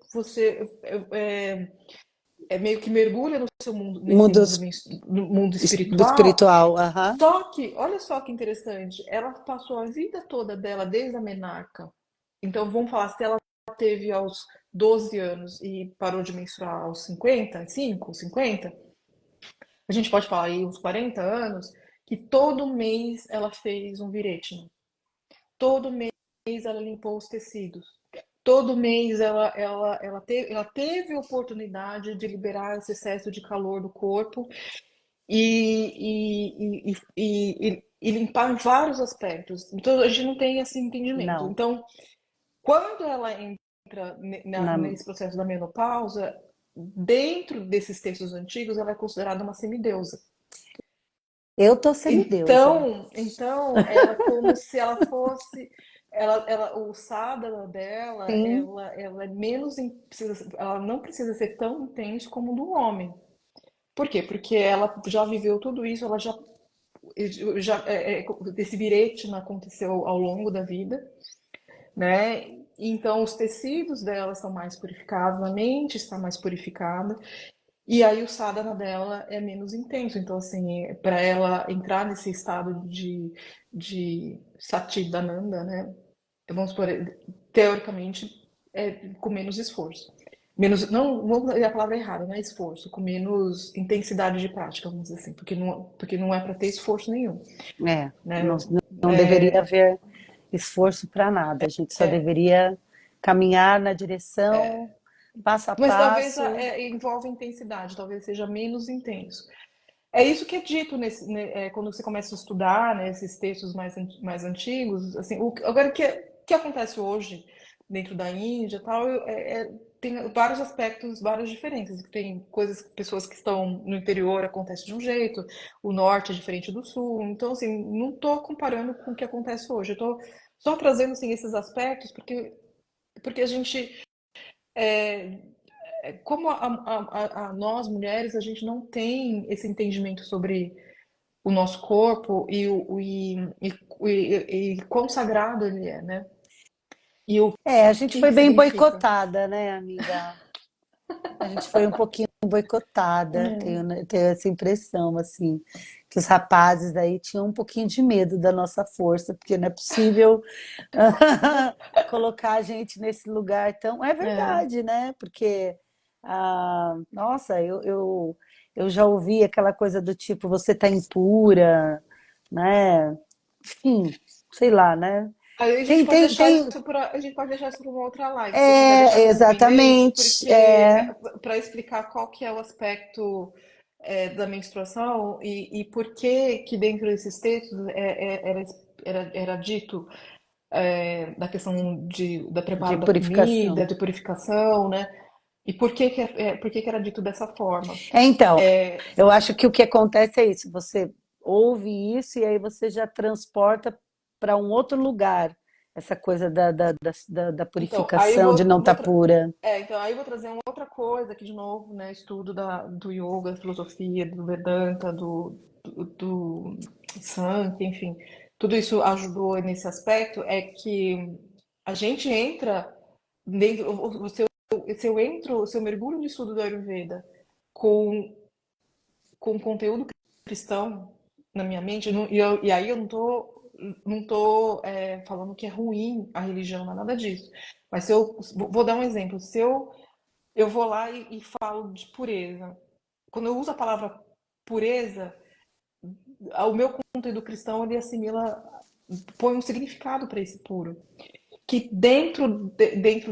meio que mergulha no seu mundo, nesse mundo no mundo do espiritual. espiritual, aham. Só que, olha só que interessante, ela passou a vida toda dela desde a menarca. Então, vamos falar, se ela teve aos 12 anos e parou de menstruar aos 55, 50, a gente pode falar aí uns 40 anos, que todo mês ela fez um Viretina. Todo mês ela limpou os tecidos. Todo mês ela teve oportunidade de liberar esse excesso de calor do corpo e limpar em vários aspectos. Então a gente não tem esse entendimento. Não, Então, quando ela entra na, nesse processo da menopausa, dentro desses textos antigos, ela é considerada uma semideusa. eu tô semideusa. Então ela como se ela fosse, o sadhana dela, Sim, ela é ela não precisa ser tão intenso como o do homem. Por quê? Porque ela já viveu tudo isso, ela esse birete não aconteceu ao longo da vida, né? Então os tecidos dela são mais purificados, a mente está mais purificada, e aí o sadhana dela é menos intenso. Então, assim, para ela entrar nesse estado de Satchidananda, né? Vamos supor, teoricamente, com menos esforço. Menos, não, vamos dizer a palavra errada, não é esforço, com menos intensidade de prática, vamos dizer assim, porque não é para ter esforço nenhum, é, não, né? não deveria haver esforço para nada, a gente só deveria caminhar na direção passo a Mas talvez passo. envolve intensidade, talvez seja menos intenso. É isso que é dito quando você começa a estudar, né, esses textos mais antigos. Assim, agora, o que acontece hoje dentro da Índia e tal, tem vários aspectos, várias diferenças. Tem pessoas que estão no interior acontece de um jeito, o norte é diferente do sul. Então, assim, não estou comparando com o que acontece hoje. Eu estou só trazendo assim, esses aspectos porque a gente como a nós mulheres, a gente não tem esse entendimento sobre o nosso corpo e quão sagrado ele é, né? E o É, a gente que foi que bem significa. boicotada, né, amiga? A gente foi um pouquinho boicotada, tenho essa impressão, assim, que os rapazes aí tinham um pouquinho de medo da nossa força, porque não é possível colocar a gente nesse lugar tão. É É, verdade, né? Porque, nossa, eu já ouvi aquela coisa do tipo, você tá impura, né? Enfim, sei lá, né? Aí a gente Tem, pode tem, deixar tem, isso para a gente pode deixar isso para uma outra live, se você quiser deixar como pendente, exatamente, porque para explicar qual que é o aspecto da menstruação e por que que dentro desses textos era dito da questão da de preparo da comida, purificação. de purificação, né? E por que que, por que que era dito dessa forma? Então, É, eu acho que o que acontece é isso, você ouve isso e aí você já transporta para um outro lugar, essa coisa da então, aí eu purificação, de não estar pura. então, aí eu vou trazer uma outra coisa aqui de novo, né? Estudo do yoga, filosofia, do Vedanta, do Sankhya, enfim. Tudo isso ajudou nesse aspecto, é que a gente entra dentro, se eu mergulho no estudo do Ayurveda com, com conteúdo cristão na minha mente, e aí eu não tô falando que é ruim a religião, não é nada disso. Mas se eu vou dar um exemplo, se eu vou lá e falo de pureza. Quando eu uso a palavra pureza, o meu conteúdo cristão ele assimila, põe um significado para esse puro, que dentro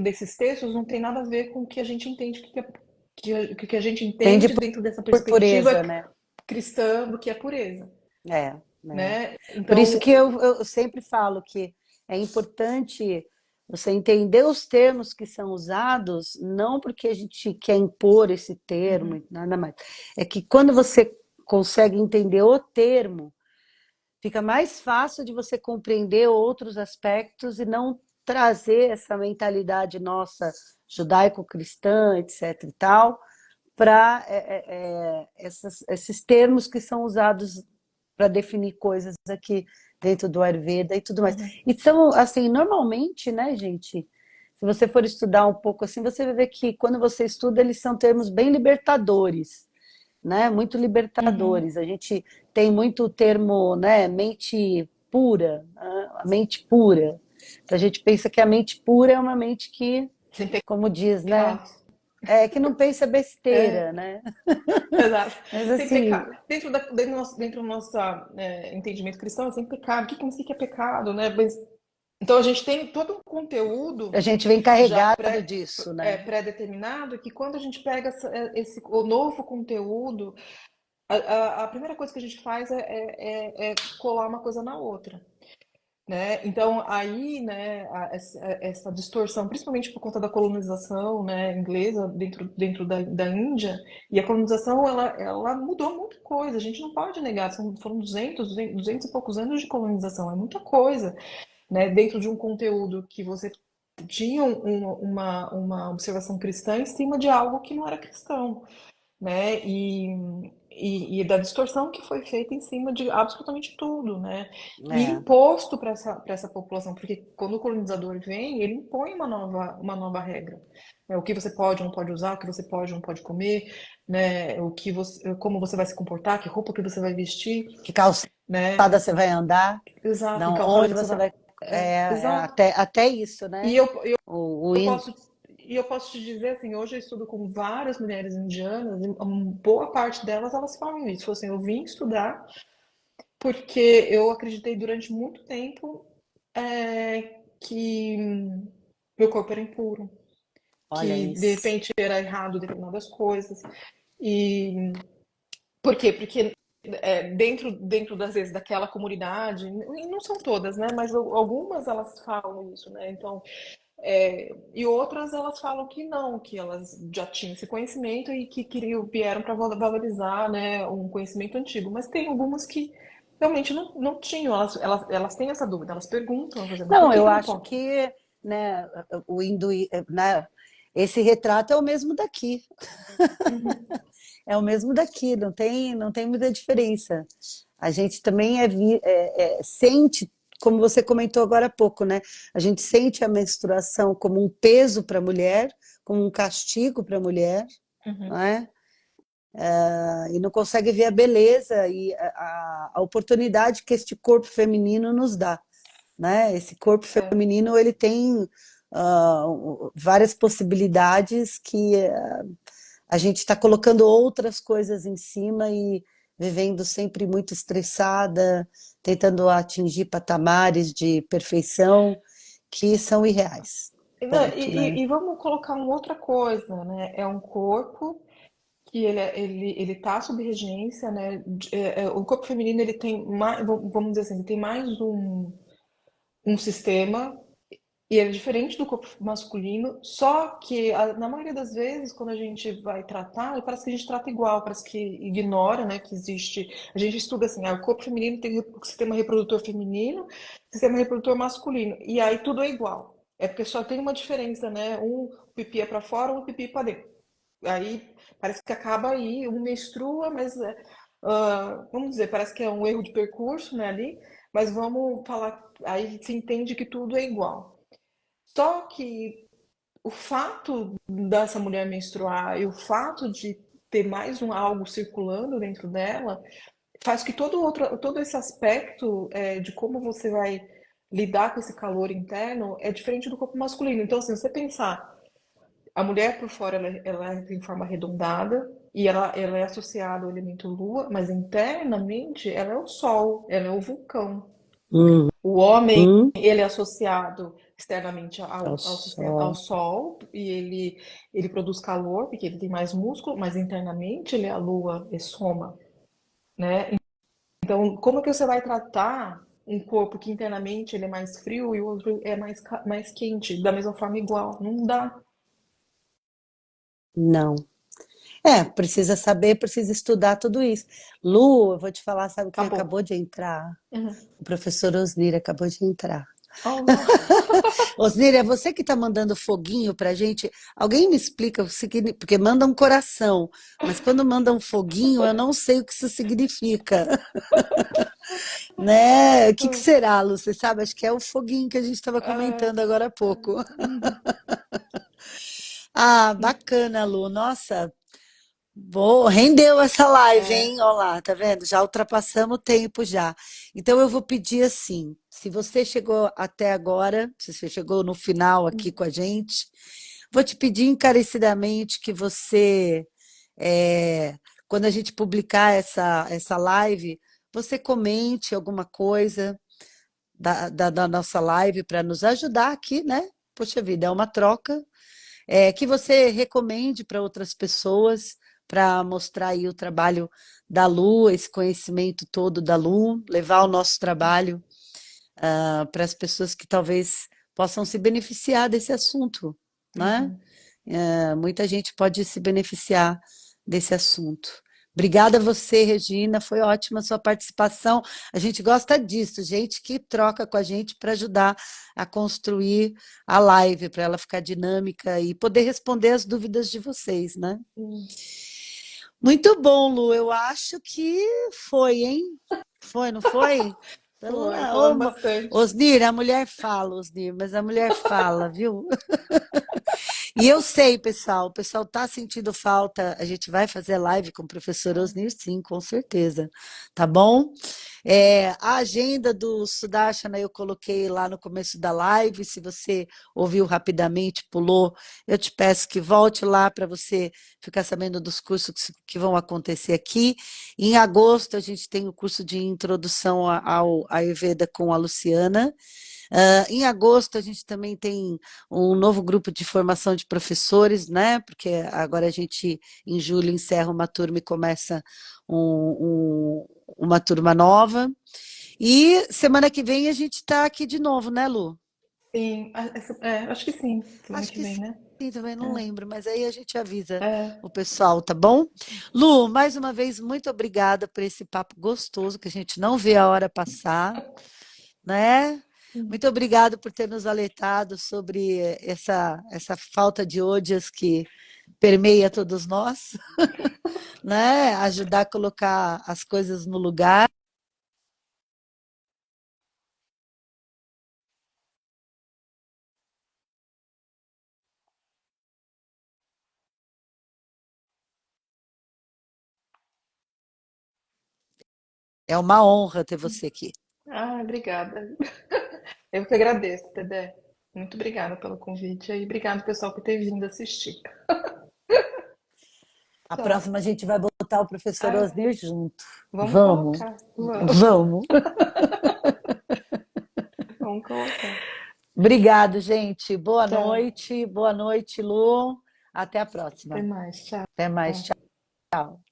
desses textos não tem nada a ver com o que a gente entende que a gente Entende entende dentro dessa por perspectiva pureza, né? cristã do que é pureza, É, é. né? Por isso Então, que eu sempre falo que é importante você entender os termos que são usados, não porque a gente quer impor esse termo, uhum, e nada mais. É que quando você consegue entender o termo, fica mais fácil de você compreender outros aspectos e não trazer essa mentalidade nossa judaico-cristã, etc. e tal, para esses termos que são usados para definir coisas aqui dentro do Ayurveda e tudo mais. uhum, E são, assim, normalmente, né, gente? Se você for estudar um pouco assim, você vai ver que quando você estuda, eles são termos bem libertadores, né? Muito uhum. libertadores. A gente tem muito o termo, né, mente pura, né? A mente pura. Então, a gente pensa que a mente pura é uma mente que, Sem como diz, né, pecados. que não pensa besteira, É, né? exato. Mas Sem assim, pecado. Dentro do nosso entendimento cristão, é sem pecado. O que é pecado, né? Então a gente tem todo um a conteúdo gente vem já carregado disso, né? pré-determinado que quando a gente pega o novo conteúdo, a primeira coisa que a gente faz é colar uma coisa na outra, né? Então aí, né, essa distorção, principalmente por conta da colonização, né, inglesa dentro da Índia, e a colonização ela mudou muita coisa. A gente não pode negar, foram 200 e poucos anos de colonização, é muita coisa, né? Dentro de um conteúdo que você tinha uma observação cristã em cima de algo que não era cristão, né? E da distorção que foi feita em cima de absolutamente tudo, né? E É, imposto para essa população, porque quando o colonizador vem, ele impõe uma nova regra. Né? O que você pode ou não pode usar, o que você pode ou não pode comer, né? Como você vai se comportar, que roupa que você vai vestir, que calçada né? você vai andar, Exato, que não, calçada onde você você vai. vai. Exato. Até isso, E né? eu, O Eu posso, e eu posso te dizer assim, hoje eu estudo com várias mulheres indianas, e boa parte delas elas falam isso. Falam assim, eu vim estudar porque eu acreditei durante muito tempo que meu corpo era impuro, olha que de isso. repente era errado determinadas coisas. E por quê? Porque dentro das vezes daquela comunidade, e não são todas, né? Mas algumas elas falam isso, né? Então e outras elas falam que não, que elas já tinham esse conhecimento e que vieram para valorizar, né, um conhecimento antigo. Mas tem algumas que realmente não tinham, elas têm essa dúvida, elas perguntam, por exemplo, por Não, que eu que eu não acho posso? que, né, o né, esse retrato é o mesmo daqui. Uhum, É o mesmo daqui, não tem muita diferença. A gente também sente, como você comentou agora há pouco, né? A gente sente a menstruação como um peso para a mulher, como um castigo para a mulher, não uhum, é? E não consegue ver a beleza e a oportunidade que este corpo feminino nos dá, né? Esse corpo é, feminino ele tem várias possibilidades que a gente está colocando outras coisas em cima e vivendo sempre muito estressada, tentando atingir patamares de perfeição que são irreais. Não, Ponto, né? e vamos colocar uma outra coisa, né? É um corpo que ele tá sob regência, né? O corpo feminino ele tem mais, vamos dizer assim, ele tem mais um sistema e ele é diferente do corpo masculino, só que na maioria das vezes, quando a gente vai tratar, parece que a gente trata igual, parece que ignora, né, que existe. A gente estuda assim, o corpo feminino tem o sistema reprodutor feminino, sistema reprodutor masculino, e aí tudo é igual. É porque só tem uma diferença, né? Um pipi é para fora, um pipi para dentro. Aí parece que acaba aí, um menstrua, mas vamos dizer, parece que é um erro de percurso, né, ali, mas vamos falar, aí se entende que tudo é igual. Só que o fato dessa mulher menstruar e o fato de ter mais um algo circulando dentro dela faz que todo esse aspecto de como você vai lidar com esse calor interno é diferente do corpo masculino. Então, assim, se você pensar, a mulher por fora ela tem forma arredondada e ela é associada ao elemento lua, mas internamente ela é o sol, ela é o vulcão. Uhum, O homem, ele é associado externamente ao ao sol. sol e ele produz calor, porque ele tem mais músculo, mas internamente ele é a lua e soma, né? Então, como que você vai tratar um corpo que internamente ele é mais frio e o outro é mais quente, da mesma forma igual? Não dá. Não. É, precisa saber, precisa estudar tudo isso. Lu, eu vou te falar, sabe quem acabou Acabou. de entrar? Uhum. O professor Osnir acabou de entrar. Oh, não. Osnir, é você que está mandando foguinho pra gente? Alguém me explica o significado, porque manda um coração, mas quando manda um foguinho, eu não sei o que isso significa, né? O que que será, Lu? Você sabe? Acho que é o foguinho que a gente estava Ah, comentando agora há pouco. uhum. Ah, bacana, Lu. Nossa, boa, rendeu essa live, É. hein? Olha lá, tá vendo? Já ultrapassamos o tempo já. Então eu vou pedir assim, se você chegou até agora, se você chegou no final aqui com a gente, vou te pedir encarecidamente que você, quando a gente publicar essa live, você comente alguma coisa da nossa live para nos ajudar aqui, né? Poxa vida, é uma troca que você recomende para outras pessoas para mostrar aí o trabalho da Lu, esse conhecimento todo da Lu, levar o nosso trabalho para as pessoas que talvez possam se beneficiar desse assunto, né? Uhum. Muita gente pode se beneficiar desse assunto. Obrigada a você, Regina, foi ótima a sua participação. A gente gosta disso, gente que troca com a gente para ajudar a construir a live, para ela ficar dinâmica e poder responder as dúvidas de vocês, né? Sim. Muito bom, Lu, eu acho que foi, hein? Foi, não foi? Foi, Ô, falamos bastante. Osnir, a mulher fala, Osnir, mas a mulher fala, viu? E eu sei, pessoal, o pessoal está sentindo falta. A gente vai fazer live com o professor Osnir, sim, com certeza. Tá bom? A agenda do Sudarshana eu coloquei lá no começo da live. Se você ouviu rapidamente, pulou, eu te peço que volte lá para você ficar sabendo dos cursos que vão acontecer aqui. Em agosto, a gente tem o curso de introdução ao Ayurveda com a Luciana. Em agosto, a gente também tem um novo grupo de formação de professores, né? Porque agora a gente, em julho, encerra uma turma e começa uma turma nova. E semana que vem a gente está aqui de novo, né, Lu? Sim, acho que sim, semana Acho que que vem, sim, né? também não lembro, mas aí a gente avisa É, o pessoal, tá bom? Lu, mais uma vez, muito obrigada por esse papo gostoso que a gente não vê a hora passar, né? Muito obrigado por ter nos alertado sobre essa falta de odias que permeia todos nós, né? Ajudar a colocar as coisas no lugar. É uma honra ter você aqui. obrigada. Eu que agradeço, Tedé. Muito obrigada pelo convite e obrigado, pessoal, por ter vindo assistir. A Tchau. próxima a gente vai botar botar o professor Ai, Osnir junto. vamos Vamos, colocar. Vamos, vamos. vamos colocar. Obrigado, gente. Tchau. Boa noite, Lu. Até a Até próxima. mais. Tchau. Até mais. Tchau.